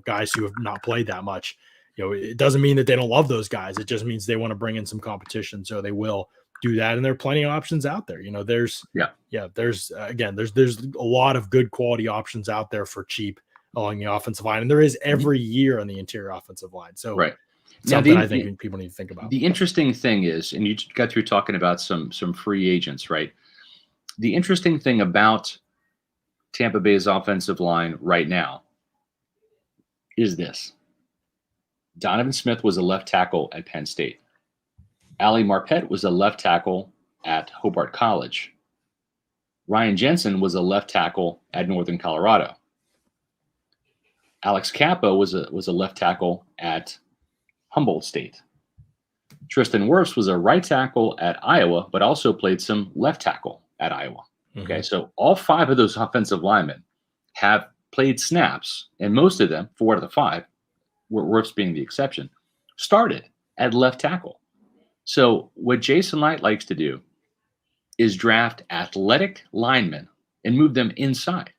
guys who have not played that much. It doesn't mean that they don't love those guys. It just means they want to bring in some competition. So they will do that. And there are plenty of options out there. There's a lot of good quality options out there for cheap along the offensive line. And there is every year on the interior offensive line. So something I think people need to think about. The interesting thing is, and you got through talking about some free agents, right? The interesting thing about Tampa Bay's offensive line right now is this. Donovan Smith was a left tackle at Penn State. Ali Marpet was a left tackle at Hobart College. Ryan Jensen was a left tackle at Northern Colorado. Alex Cappa was a left tackle at Humboldt State. Tristan Wirfs was a right tackle at Iowa, but also played some left tackle at Iowa. Okay, so all 5 of those offensive linemen have played snaps, and most of them, 4 out of the 5, Wirfs being the exception, started at left tackle. So what Jason Light likes to do is draft athletic linemen and move them inside.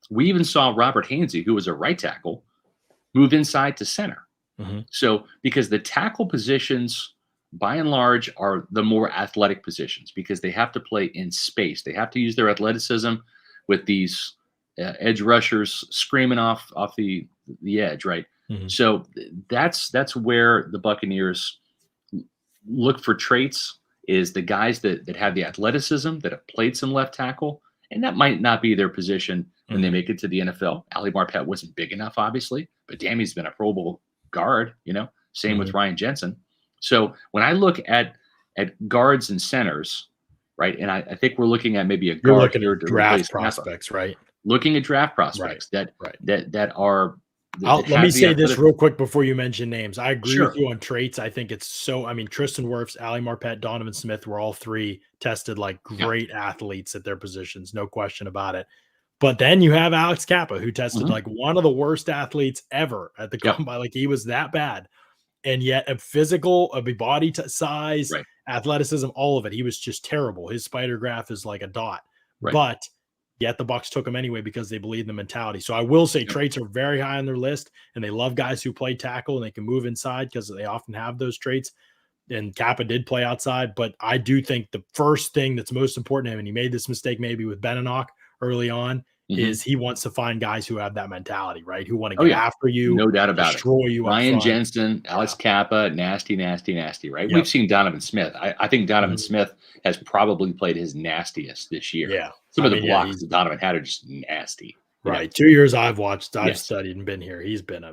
We even saw Robert Hainsey, who was a right tackle, move inside to center. So because the tackle positions, by and large, are the more athletic positions because they have to play in space. They have to use their athleticism with these edge rushers screaming off the edge, right? So that's where the Buccaneers look for traits, is the guys that have the athleticism, that have played some left tackle, and that might not be their position when they make it to the NFL. Ali Marpet wasn't big enough, obviously, but damn, he's been a Pro Bowl guard, same with Ryan Jensen. So when I look at guards and centers, right, and I think we're looking at maybe a guard here to draft prospects, right? Looking at draft prospects that are. Let me say this real quick before you mention names. I agree with you on traits. I think it's Tristan Wirfs, Ali Marpet, Donovan Smith were all 3 tested like great athletes at their positions, no question about it. But then you have Alex Cappa, who tested like one of the worst athletes ever at the combine. Like he was that bad. And yet a body size, athleticism, all of it. He was just terrible. His spider graph is like a dot. But yet the Bucs took him anyway because they believe in the mentality. So I will say traits are very high on their list, and they love guys who play tackle and they can move inside because they often have those traits. And Kappa did play outside, but I do think the first thing that's most important to him, and he made this mistake maybe with Beninock early on, is he wants to find guys who have that mentality, right? Who want to get after you, no doubt about destroy you. Ryan Jensen, Alex Cappa, nasty, right? We've seen Donovan Smith. I think Donovan Smith has probably played his nastiest this year. Yeah. Some of the blocks that Donovan had are just nasty. Right. 2 years I've watched, I've studied and been here. He's been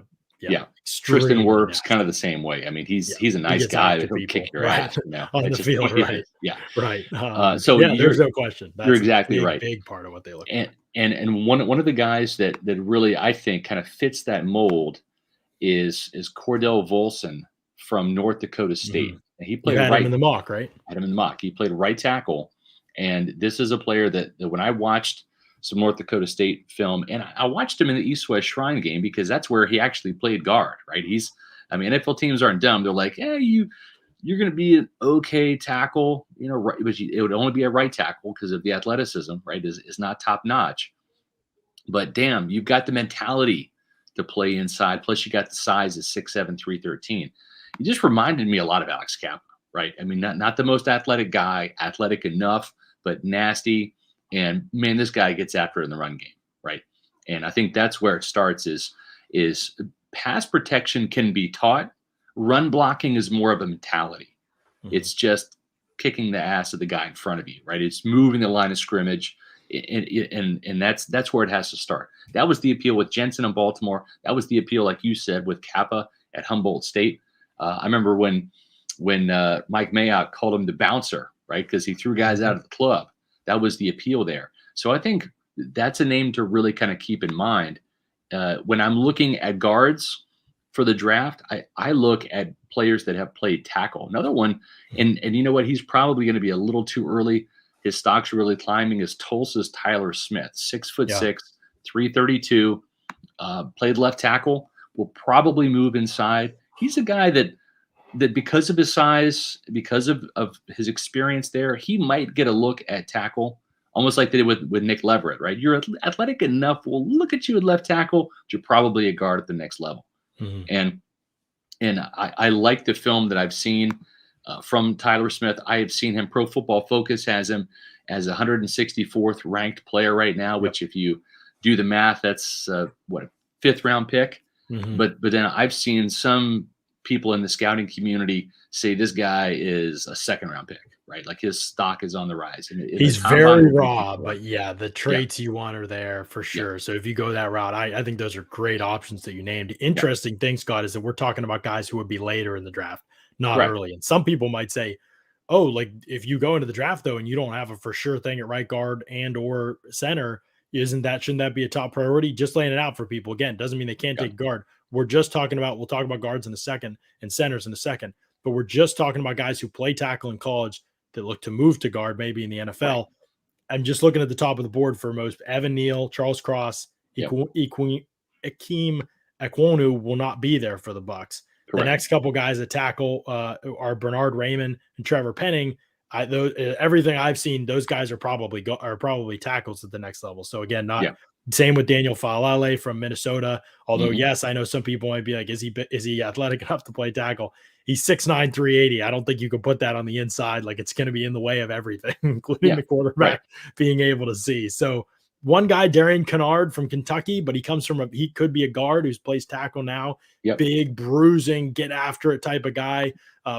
Tristan Wirfs kind of the same way. I mean, he's a nice guy that will kick your ass on the field. Right. So there's no question. You're exactly right. Big part of what they look for. And one of the guys that really I think kind of fits that mold is Cordell Volson from North Dakota State. And he played him in the mock, right? Had him in the mock. He played right tackle, and this is a player that when I watched some North Dakota State film, and I watched him in the East-West Shrine game because that's where he actually played guard, right? NFL teams aren't dumb. They're like, hey, you're going to be an okay tackle, right, but it would only be a right tackle because of the athleticism, right? Is not top notch. But damn, you've got the mentality to play inside. Plus, you got the size at 6'7", 313. He just reminded me a lot of Alex Cappa, right? I mean, not the most athletic guy, athletic enough, but nasty. And man, this guy gets after it in the run game, right? And I think that's where it starts. Is pass protection can be taught. Run blocking is more of a mentality. It's just kicking the ass of the guy in front of you, right? It's moving the line of scrimmage, and that's where it has to start. That was the appeal with Jensen in Baltimore. That was the appeal, like you said, with Cappa at Humboldt State. I remember when Mike Mayock called him the bouncer, right? Because he threw guys out of the club. That was the appeal there. So I think that's a name to really kind of keep in mind. When I'm looking at guards for the draft, I look at players that have played tackle. Another one, and you know what? He's probably going to be a little too early. His stock's really climbing, is Tulsa's Tyler Smith, 6'6", 332, played left tackle, will probably move inside. He's a guy that because of his size, because of his experience there, he might get a look at tackle, almost like they did with Nick Leverett, right? You're athletic enough, we'll look at you at left tackle, but you're probably a guard at the next level. And I like the film that I've seen from Tyler Smith. I have seen him. Pro Football Focus has him as 164th ranked player right now, which if you do the math, that's a 5th round pick. But then I've seen some people in the scouting community say this guy is a 2nd round pick, right? Like his stock is on the rise. And he's very raw, but the traits you want are there for sure. So if you go that route, I think those are great options that you named. Interesting thing, Scott, is that we're talking about guys who would be later in the draft, not early. And some people might say, oh, like if you go into the draft though, and you don't have a for sure thing at right guard and or center, shouldn't that be a top priority? Just laying it out for people. Again, doesn't mean they can't take guard. We're just talking about, we'll talk about guards in a second and centers in a second, but we're just talking about guys who play tackle in college that look to move to guard, maybe in the NFL. I'm just looking at the top of the board for most. Evan Neal, Charles Cross, Akeem Ekwonu will not be there for the Bucs. The next couple guys at tackle are Bernard Raymond and Trevor Penning. Everything I've seen, those guys are probably tackles at the next level. So again, same with Daniel Falale from Minnesota. Although yes, I know some people might be like, is he athletic enough to play tackle? He's 6'9", 380. I don't think you can put that on the inside. Like it's going to be in the way of everything, including the quarterback being able to see. So one guy, Darian Kennard from Kentucky, but he could be a guard who plays tackle now. Big, bruising, get after it type of guy.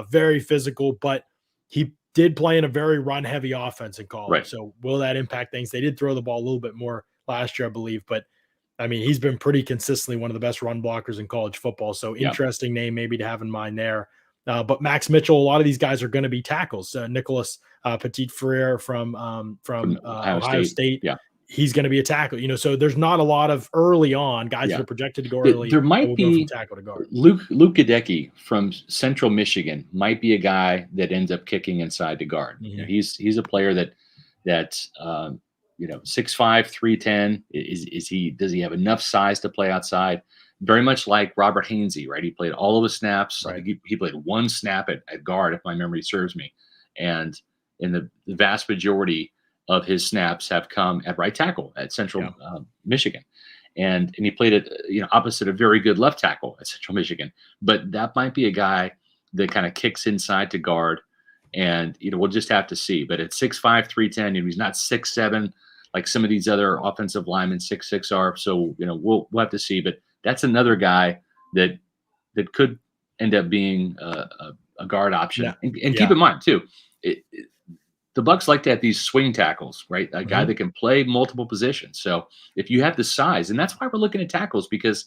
Very physical, but he did play in a very run-heavy offense in college. So will that impact things? They did throw the ball a little bit more last year, I believe, but I mean, he's been pretty consistently one of the best run blockers in college football. So interesting name maybe to have in mind there. But Max Mitchell, a lot of these guys are going to be tackles. Nicholas Petit-Frere from Ohio State. He's going to be a tackle. So there's not a lot of early on guys that are projected to go early. There might be go from tackle to guard. Luke Gadecki from Central Michigan might be a guy that ends up kicking inside to guard. He's a player that 6'5", 310. Does he have enough size to play outside? Very much like Robert Hainsey, right? He played all of his snaps. I think he played one snap at guard, if my memory serves me. And in the vast majority of his snaps have come at right tackle at Central Michigan. And he played it, opposite a very good left tackle at Central Michigan. But that might be a guy that kind of kicks inside to guard. And, we'll just have to see. But at 6'5", 310, he's not 6'7", like some of these other offensive linemen 6'6" are. So, we'll have to see. But that's another guy that could end up being a guard option. And keep in mind, too, the Bucs like to have these swing tackles, right? A guy that can play multiple positions. So if you have the size, and that's why we're looking at tackles, because,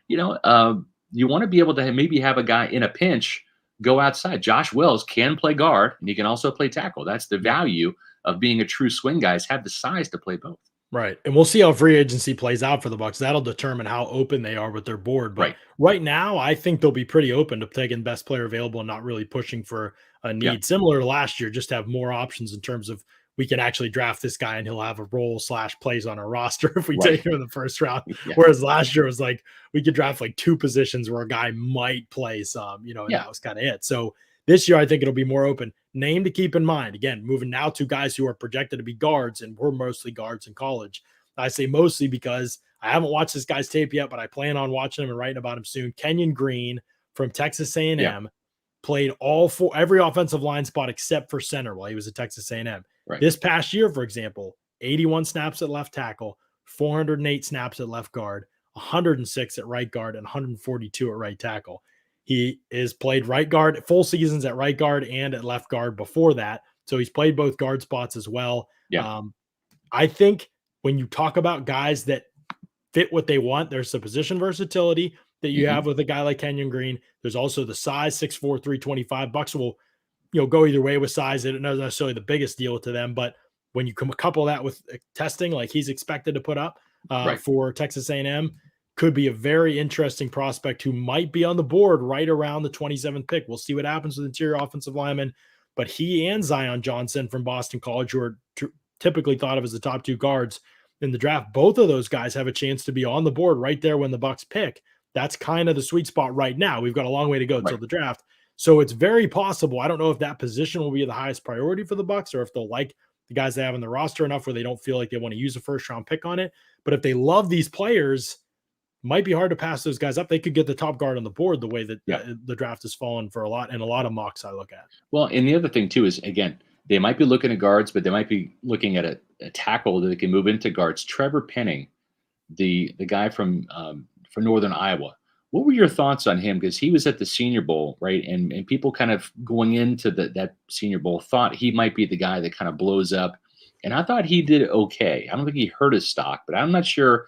you want to be able to maybe have a guy in a pinch go outside. Josh Wells can play guard, and he can also play tackle. That's the value of being a true swing guy, is have the size to play both. Right. And we'll see how free agency plays out for the Bucs. That'll determine how open they are with their board. But right now, I think they'll be pretty open to taking best player available and not really pushing for a need. Similar to last year, just have more options in terms of we can actually draft this guy and he'll have a role / plays on our roster if we take him in the first round. Whereas last year was like we could draft like 2 positions where a guy might play some, and that was kind of it. So this year, I think it'll be more open. Name to keep in mind, again, moving now to guys who are projected to be guards, and we're mostly guards in college. I say mostly because I haven't watched this guy's tape yet, but I plan on watching him and writing about him soon. Kenyon Green from Texas A&M played every offensive line spot except for center while he was at Texas A&M. This past year, for example, 81 snaps at left tackle, 408 snaps at left guard, 106 at right guard, and 142 at right tackle. He is played right guard, full seasons at right guard and at left guard before that. So he's played both guard spots as well. Yeah. I think when you talk about guys that fit what they want, there's the position versatility that you have with a guy like Kenyon Green. There's also the size, 6'4", 325. Bucs will, go either way with size. It's not necessarily the biggest deal to them, but when you couple that with testing like he's expected to put up for Texas A&M, could be a very interesting prospect who might be on the board right around the 27th pick. We'll see what happens with interior offensive linemen, but he and Zion Johnson from Boston College, who are typically thought of as the top 2 guards in the draft, both of those guys have a chance to be on the board right there when the Bucs pick. That's kind of the sweet spot right now. We've got a long way to go until the draft. So it's very possible. I don't know if that position will be the highest priority for the Bucs or if they'll like the guys they have on the roster enough where they don't feel like they want to use a first-round pick on it. But if they love these players, might be hard to pass those guys up. They could get the top guard on the board the way that the draft has fallen for a lot of mocks I look at. Well, and the other thing too is, again, they might be looking at guards, but they might be looking at a tackle that they can move into guards. Trevor Penning, the guy from Northern Iowa. What were your thoughts on him? Because he was at the Senior Bowl, right? And people kind of going into that Senior Bowl thought he might be the guy that kind of blows up. And I thought he did okay. I don't think he hurt his stock, but I'm not sure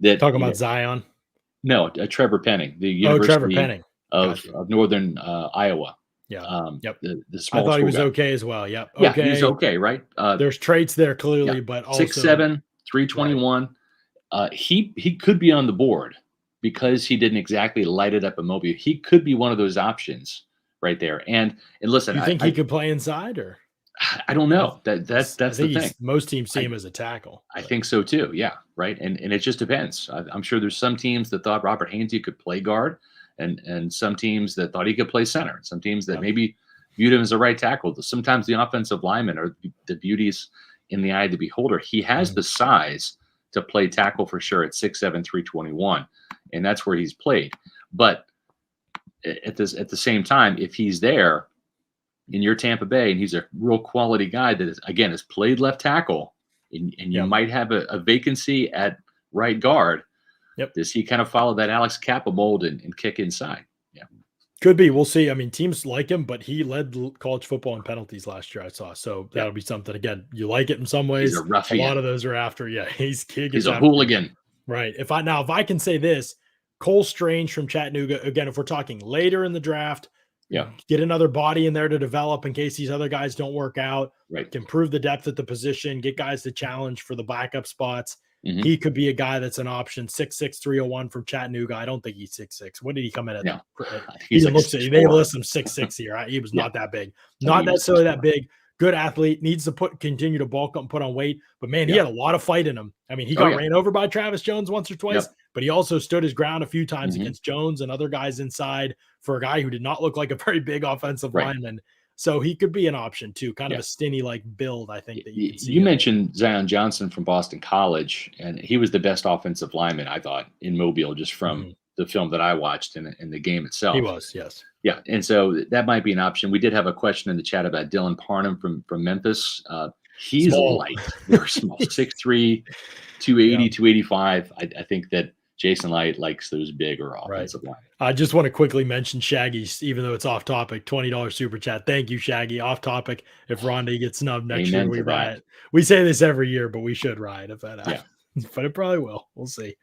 that. Talking about Zion? No, Trevor Penning, the University of Northern Iowa. Yeah. The small. I thought he was okay as well. Yep. Yeah, he's okay, right? There's traits there clearly, but also 6'7", 321. Right. He could be on the board because he didn't exactly light it up in Mobile. He could be one of those options right there. And listen, you think he could play inside or? I don't know. That's the thing. Most teams see him as a tackle. I think so too. Yeah, right. And it just depends. I'm sure there's some teams that thought Robert Hainsey could play guard, and some teams that thought he could play center. Some teams that maybe viewed him as a right tackle. Sometimes the offensive linemen are the beauties in the eye of the beholder. He has the size to play tackle for sure at 6'7", 321, and that's where he's played. But at the same time, if he's there in your Tampa Bay, and he's a real quality guy that is, again, has played left tackle, and you might have a vacancy at right guard. Does he kind of follow that Alex Cappa mold and kick inside? Yeah. Could be. We'll see. I mean, teams like him, but he led college football in penalties last year, I saw. So that'll be something. Again, you like it in some ways. He's a ruffian. A lot of those are after. Yeah, he's a hooligan. Right. If I can say this, Cole Strange from Chattanooga, again, if we're talking later in the draft, get another body in there to develop in case these other guys don't work out. Right. Can improve the depth at the position, get guys to challenge for the backup spots. He could be a guy that's an option. 6'6", 301 from Chattanooga. I don't think he's 6'6". What did he come in at? No, they list him 6'6" here. He was not that big. Not necessarily that big. Good athlete, needs to continue to bulk up and put on weight. But man, he had a lot of fight in him. I mean, he got ran over by Travis Jones once or twice, but he also stood his ground a few times against Jones and other guys inside for a guy who did not look like a very big offensive lineman. So he could be an option too, kind of a Stinnie-like build, I think. That you can see. You mentioned Zion Johnson from Boston College, and he was the best offensive lineman, I thought, in Mobile, just from the film that I watched in the game itself. He was, yes. Yeah, and so that might be an option. We did have a question in the chat about Dylan Parham from Memphis. He's light, very small, 6'3", 280, 285. I think that Jason Light likes those bigger offensive line. I just want to quickly mention Shaggy, even though it's off topic, $20 super chat. Thank you, Shaggy. Off topic. If Rondé gets snubbed next year, we riot. We say this every year, but we should riot if that happens. But it probably will. We'll see.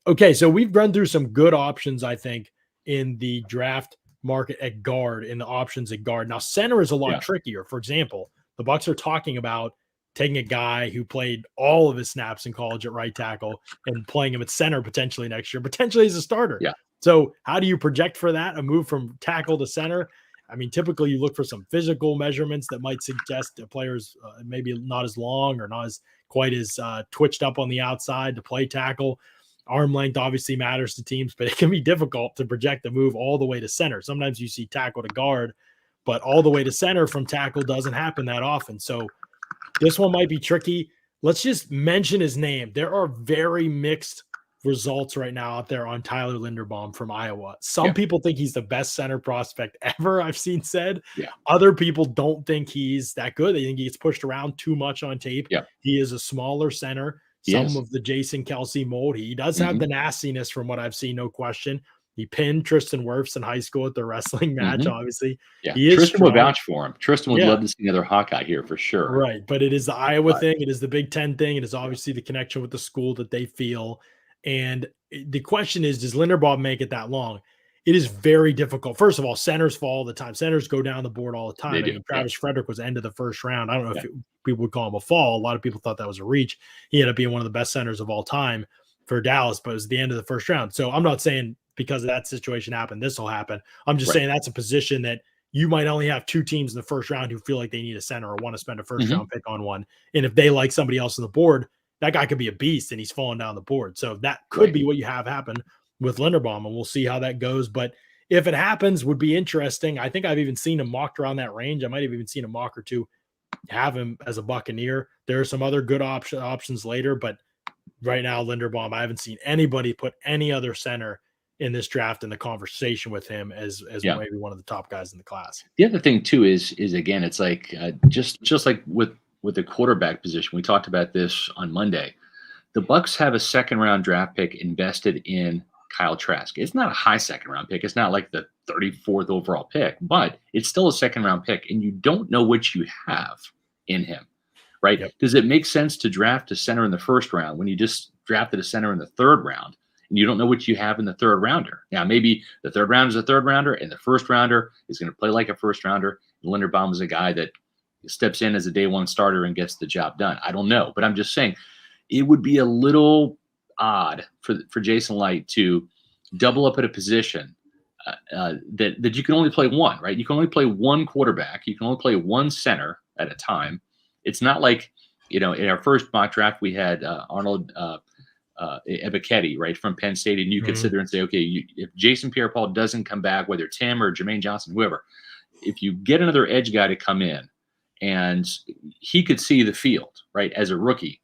Okay, so we've run through some good options, I think, in the draft market at guard, in the options at guard. Now, center is a lot trickier. For example, the Bucs are talking about taking a guy who played all of his snaps in college at right tackle and playing him at center potentially next year, potentially as a starter. So how do you project for that? A move from tackle to center? I mean, typically you look for some physical measurements that might suggest a player's maybe not as long or not as quite as twitched up on the outside to play tackle. Arm length obviously matters to teams, but it can be difficult to project the move all the way to center. Sometimes you see tackle to guard, but all the way to center from tackle doesn't happen that often. So this one might be tricky. Let's just mention his name. There are very mixed results right now out there on Tyler Linderbaum from Iowa. Some people think he's the best center prospect ever, I've seen said. Other people don't think he's that good. They think he gets pushed around too much on tape. He is a smaller center. Some of the Jason Kelsey mold. He does have the nastiness from what I've seen, no question. He pinned Tristan Wirfs in high school at the wrestling match, obviously. Yeah, He is Tristan would strong. vouch for him. Tristan would love to see another Hawkeye here for sure. Right, but it is the Iowa thing. It is the Big Ten thing. It is obviously the connection with the school that they feel. And the question is, does Linderbaum make it that long? It is very difficult. First of all, centers fall all the time. Centers go down the board all the time. They I do. mean, Travis Frederick was end of the first round. I don't know if people would call him a fall. A lot of people thought that was a reach. He ended up being one of the best centers of all time for Dallas, but it was the end of the first round. So I'm not saying because of that situation happened, this will happen. I'm just saying that's a position that you might only have 2 teams in the first round who feel like they need a center or want to spend a first round pick on one. And if they like somebody else on the board, that guy could be a beast and he's falling down the board. So that could be what you have happen with Linderbaum, and we'll see how that goes. But if it happens, would be interesting. I think I've even seen him mocked around that range. I might have even seen a mock or two have him as a Buccaneer. There are some other good options later, but right now, Linderbaum, I haven't seen anybody put any other center in this draft in the conversation with him as maybe one of the top guys in the class. The other thing too is again, it's like just like with the quarterback position. We talked about this on Monday. The Bucs have a second round draft pick invested in Kyle Trask. It's not a high second round pick. It's not like the 34th overall pick, but it's still a second round pick, and you don't know what you have in him, right? Does it make sense to draft a center in the first round when you just drafted a center in the third round? And you don't know what you have in the third rounder. Now, maybe the third round is a third rounder, and the first rounder is going to play like a first rounder. And Linderbaum is a guy that steps in as a day one starter and gets the job done. I don't know, but I'm just saying it would be a little odd for Jason Licht to double up at a position that you can only play one, right? You can only play one quarterback. You can only play one center at a time. It's not like, in our first mock draft, we had Arnold Ebiketie, right, from Penn State, and you could sit there and say, okay, if Jason Pierre-Paul doesn't come back, whether it's him or Jermaine Johnson, whoever, if you get another edge guy to come in and he could see the field, right, as a rookie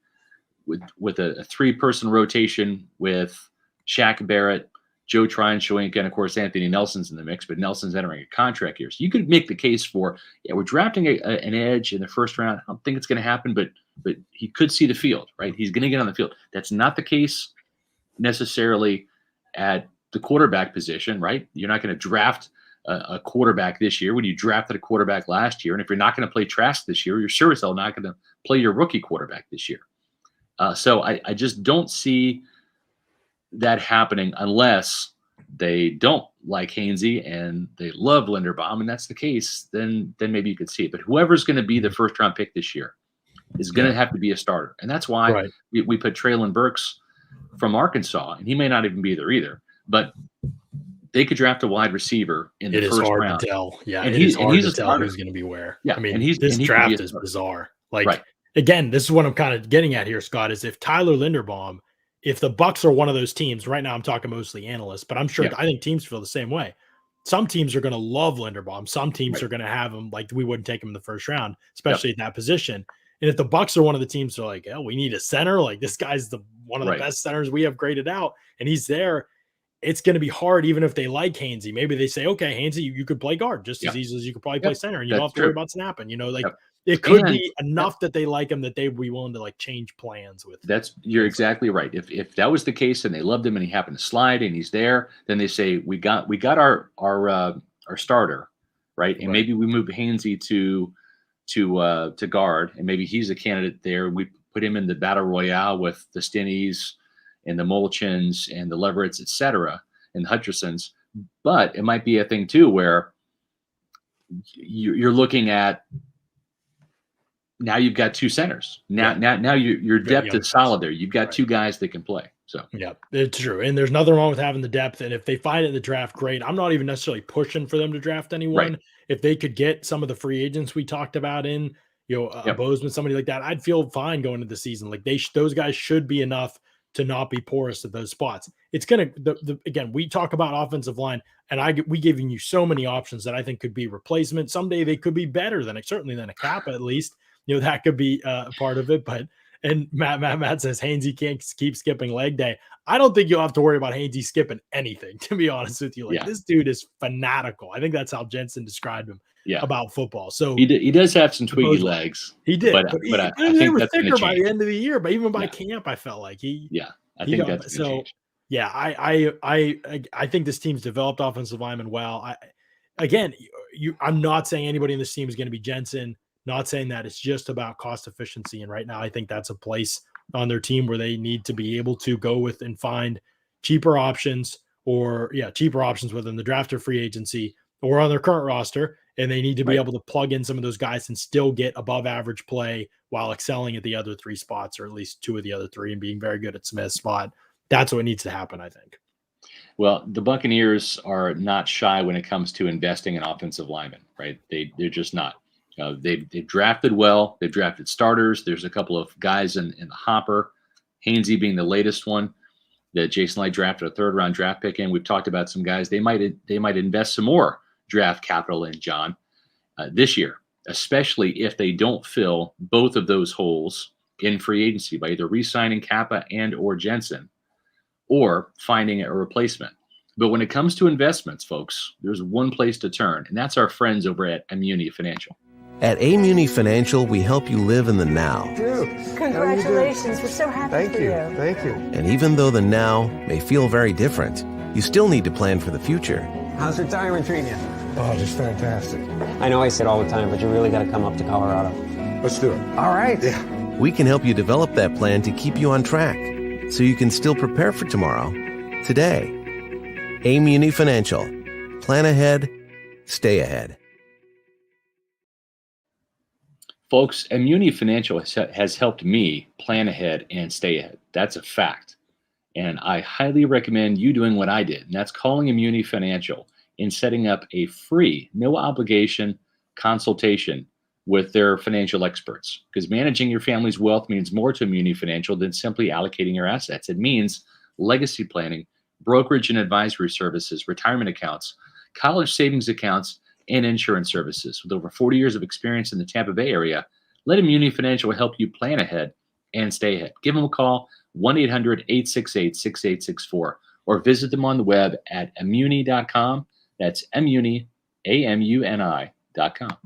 with a 3-person rotation with Shaq Barrett, Joe Tryon-Shoyinka, and of course Anthony Nelson's in the mix, but Nelson's entering a contract year. So you could make the case for, we're drafting an edge in the first round. I don't think it's going to happen, but he could see the field, right? He's going to get on the field. That's not the case necessarily at the quarterback position, right? You're not going to draft a quarterback this year when you drafted a quarterback last year. And if you're not going to play Trask this year, you're sure as hell not going to play your rookie quarterback this year. So I just don't see that happening unless they don't like Hainsey and they love Linderbaum, and that's the case, then maybe you could see it. But whoever's going to be the first round pick this year is going to have to be a starter. And that's why we put Treylon Burks from Arkansas, and he may not even be there either, but they could draft a wide receiver in the first round. It is hard to tell. Yeah, and he's hard to tell who's going to be where. Yeah, I mean, this draft is bizarre. Like, again, this is what I'm kind of getting at here, Scott, is if Tyler Linderbaum, if the Bucs are one of those teams, right now I'm talking mostly analysts, but I'm sure I think teams feel the same way. Some teams are going to love Linderbaum. Some teams are going to have him like we wouldn't take him in the first round, especially at that position. And if the Bucs are one of the teams that are like, we need a center, like this guy's one of the best centers we have graded out, and he's there, it's going to be hard even if they like Hainsey. Maybe they say, okay, Hainsey, you could play guard just as easily as you could probably play center, and you don't have to worry about snapping. It could be enough that they like him that they'd be willing to like change plans with. You're exactly right. If that was the case and they loved him and he happened to slide and he's there, then they say we got our starter, right? And maybe we move Hainsey to guard, and maybe he's a candidate there. We put him in the battle royale with the Stinnies and the Molchins and the Leveretts, et cetera, and the Hutchersons. But it might be a thing too where you're looking at, now you've got 2 centers. Now your depth is solid there. You've got 2 guys that can play. So it's true. And there's nothing wrong with having the depth. And if they find it in the draft, great. I'm not even necessarily pushing for them to draft anyone. Right. If they could get some of the free agents we talked about in, Bozeman, somebody like that, I'd feel fine going into the season. Like those guys should be enough to not be porous at those spots. It's going to, again, we talk about offensive line, and we giving you so many options that I think could be replacement. Someday they could be better certainly than a Cappa, at least. That could be a part of it. And Matt says Hainsey can't keep skipping leg day. I don't think you'll have to worry about Hainsey skipping anything, to be honest with you. This dude is fanatical. I think that's how Jensen described him about football. So he does have some twiggy legs. He did, but I think they were that's thicker by the end of the year. But even by camp, I felt like I think that's so. Yeah, I think this team's developed offensive linemen well. I'm not saying anybody in this team is going to be Jensen. Not saying that. It's just about cost efficiency. And right now, I think that's a place on their team where they need to be able to go with and find cheaper options cheaper options within the draft or free agency or on their current roster. And they need to be able to plug in some of those guys and still get above average play while excelling at the other three spots, or at least two of the other three, and being very good at Smith's spot. That's what needs to happen, I think. Well, the Buccaneers are not shy when it comes to investing in offensive linemen, right? They're just not. They've drafted well. They've drafted starters. There's a couple of guys in the hopper, Hainsey being the latest one that Jason Light drafted a third-round draft pick in. We've talked about some guys. They might invest some more draft capital in, John, this year, especially if they don't fill both of those holes in free agency by either re-signing Cappa and or Jensen or finding a replacement. But when it comes to investments, folks, there's one place to turn, and that's our friends over at Immuni Financial. At Immuni Financial, we help you live in the now. Dude, congratulations. We're so happy for you. Thank you. And even though the now may feel very different, you still need to plan for the future. How's retirement treating you? Oh, just fantastic. I know I say it all the time, but you really got to come up to Colorado. Let's do it. All right. Yeah. We can help you develop that plan to keep you on track, so you can still prepare for tomorrow, today. Immuni Financial. Plan ahead, stay ahead. Folks, Immuni Financial has helped me plan ahead and stay ahead. That's a fact. And I highly recommend you doing what I did, and that's calling Immuni Financial and setting up a free, no obligation consultation with their financial experts. Because managing your family's wealth means more to Immuni Financial than simply allocating your assets. It means legacy planning, brokerage and advisory services, retirement accounts, college savings accounts, and insurance services. With over 40 years of experience in the Tampa Bay area, let Immuni Financial help you plan ahead and stay ahead. Give them a call, 1-800-868-6864, or visit them on the web at immuni.com. That's Immuni, AMUNI.com.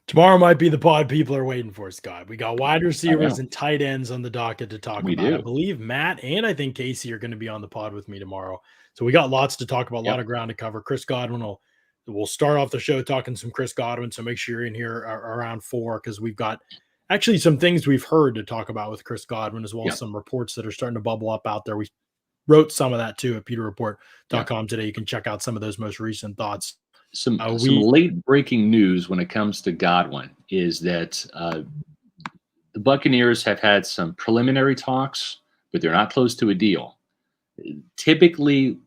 Tomorrow might be the pod people are waiting for, Scott. We got wide receivers and tight ends on the docket to talk about. I believe Matt and I think Casey are going to be on the pod with me tomorrow. So we got lots to talk about, a lot of ground to cover. Chris Godwin we'll start off the show talking some Chris Godwin. So make sure you're in here around 4, because we've got actually some things we've heard to talk about with Chris Godwin, as well as some reports that are starting to bubble up out there. We wrote some of that too at pewterreport.com today. You can check out some of those most recent thoughts. Some late breaking news when it comes to Godwin is that the Buccaneers have had some preliminary talks, but they're not close to a deal. Typically,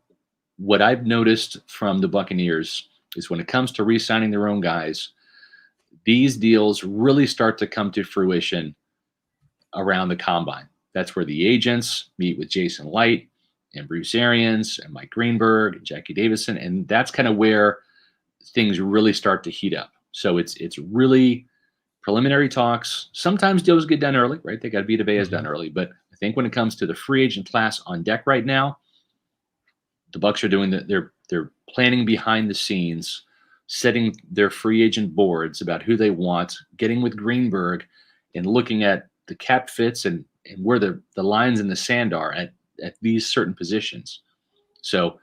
what I've noticed from the Buccaneers is when it comes to re-signing their own guys, these deals really start to come to fruition around the combine. That's where the agents meet with Jason Light and Bruce Arians and Mike Greenberg and Jackie Davison, and that's kind of where things really start to heat up. So it's really preliminary talks. Sometimes deals get done early, right? They got to be done early. But I think when it comes to the free agent class on deck right now, the Bucs are doing they're planning behind the scenes, setting their free agent boards about who they want, getting with Greenberg and looking at the cap fits and where the lines in the sand are at these certain positions. So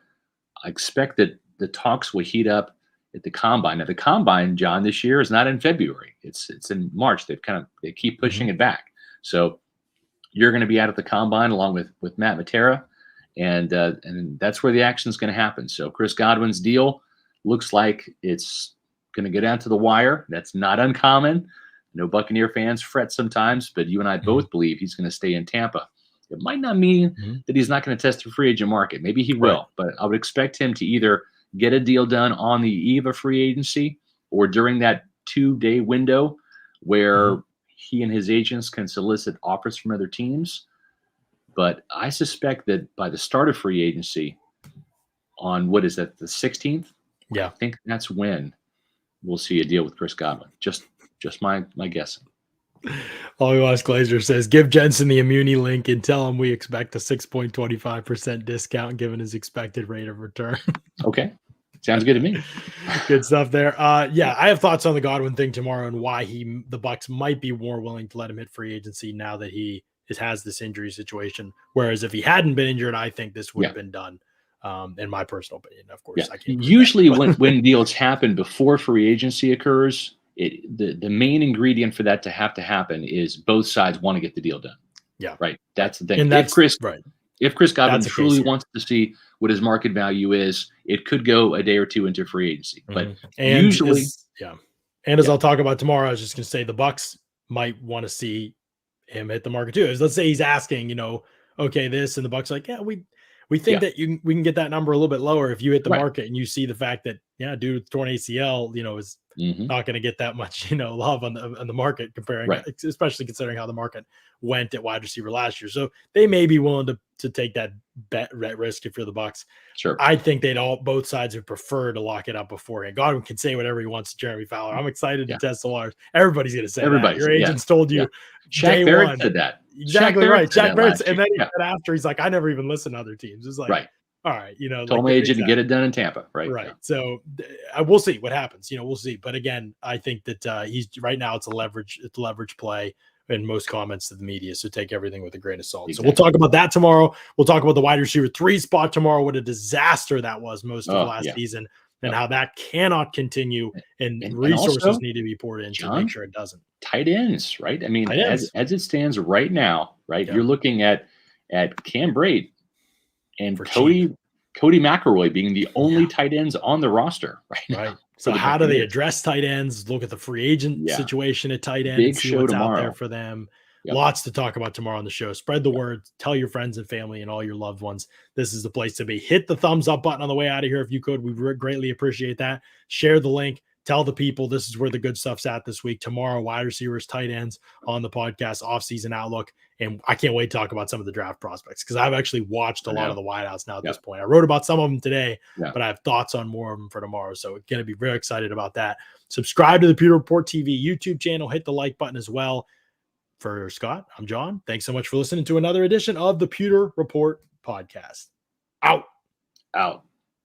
I expect that the talks will heat up at the combine. Now the combine, John, this year is not in February. It's in March. They keep pushing it back. So you're going to be out at the combine along with Matt Matera, and that's where the action is going to happen. So Chris Godwin's deal looks like it's going to go down to the wire. That's not uncommon. Buccaneer fans fret sometimes, but you and I both believe he's going to stay in Tampa. It might not mean that he's not going to test the free agent market. Maybe he will, but I would expect him to either get a deal done on the eve of free agency or during that 2-day window where he and his agents can solicit offers from other teams. But I suspect that by the start of free agency on, what is that, the 16th? Yeah. I think that's when we'll see a deal with Chris Godwin. Just my guessing. Ollie West Glazer says, give Jensen the Immuni link and tell him we expect a 6.25% discount given his expected rate of return. Okay. Sounds good to me. Good stuff there. I have thoughts on the Godwin thing tomorrow and why the Bucs might be more willing to let him hit free agency now that he has this injury situation. Whereas if he hadn't been injured, I think this would have been done. In my personal opinion, of course, I can't. Usually, when deals happen before free agency occurs, the main ingredient for that to happen is both sides want to get the deal done. Yeah, right. That's the thing. And If Chris Godwin That's truly wants to see what his market value is, it could go a day or two into free agency. But and usually, as I'll talk about tomorrow, I was just going to say the Bucs might want to see him hit the market too. Let's say he's asking, okay, this, and the Bucs like, we think that we can get that number a little bit lower if you hit the market and you see the fact that dude with torn ACL, is not going to get that much love on the market especially considering how the market went at wide receiver last year. So they may be willing to take that bet risk if you're the Bucs. Sure. I think both sides would prefer to lock it up beforehand. Godwin can say whatever he wants to Jeremy Fowler. I'm excited to test the waters. Everybody's going to say that. Your agents told you. Shaq Barrett said that. Exactly right. Shaq Barrett, and then he said after, he's like, I never even listened to other teams. It's like, all right, told my agent to get it done in Tampa, right? Right. So we'll see what happens. We'll see. But again, I think that he's right now it's a leverage play in most comments to the media. So take everything with a grain of salt. Exactly. So we'll talk about that tomorrow. We'll talk about the wide receiver 3 spot tomorrow. What a disaster that was most of last season, and how that cannot continue, and resources also need to be poured in to make sure it doesn't. Tight ends, right? I mean, as it stands right now, right? You're looking at Cam Brate and Cody McElroy being the only tight ends on the roster right now. Right. So how do they address tight ends? Look at the free agent situation at tight end. Big see show what's tomorrow out there for them. Lots to talk about tomorrow on the show. Spread the word. Tell your friends and family and all your loved ones. This is the place to be. Hit the thumbs up button on the way out of here if you could. We greatly appreciate that. Share the link. Tell the people this is where the good stuff's at this week. Tomorrow, wide receivers, tight ends on the podcast, offseason outlook. And I can't wait to talk about some of the draft prospects because I've actually watched a lot of the wideouts now at this point. I wrote about some of them today, but I have thoughts on more of them for tomorrow. So we're going to be very excited about that. Subscribe to the Pewter Report TV YouTube channel. Hit the like button as well. For Scott, I'm John. Thanks so much for listening to another edition of the Pewter Report podcast. Out.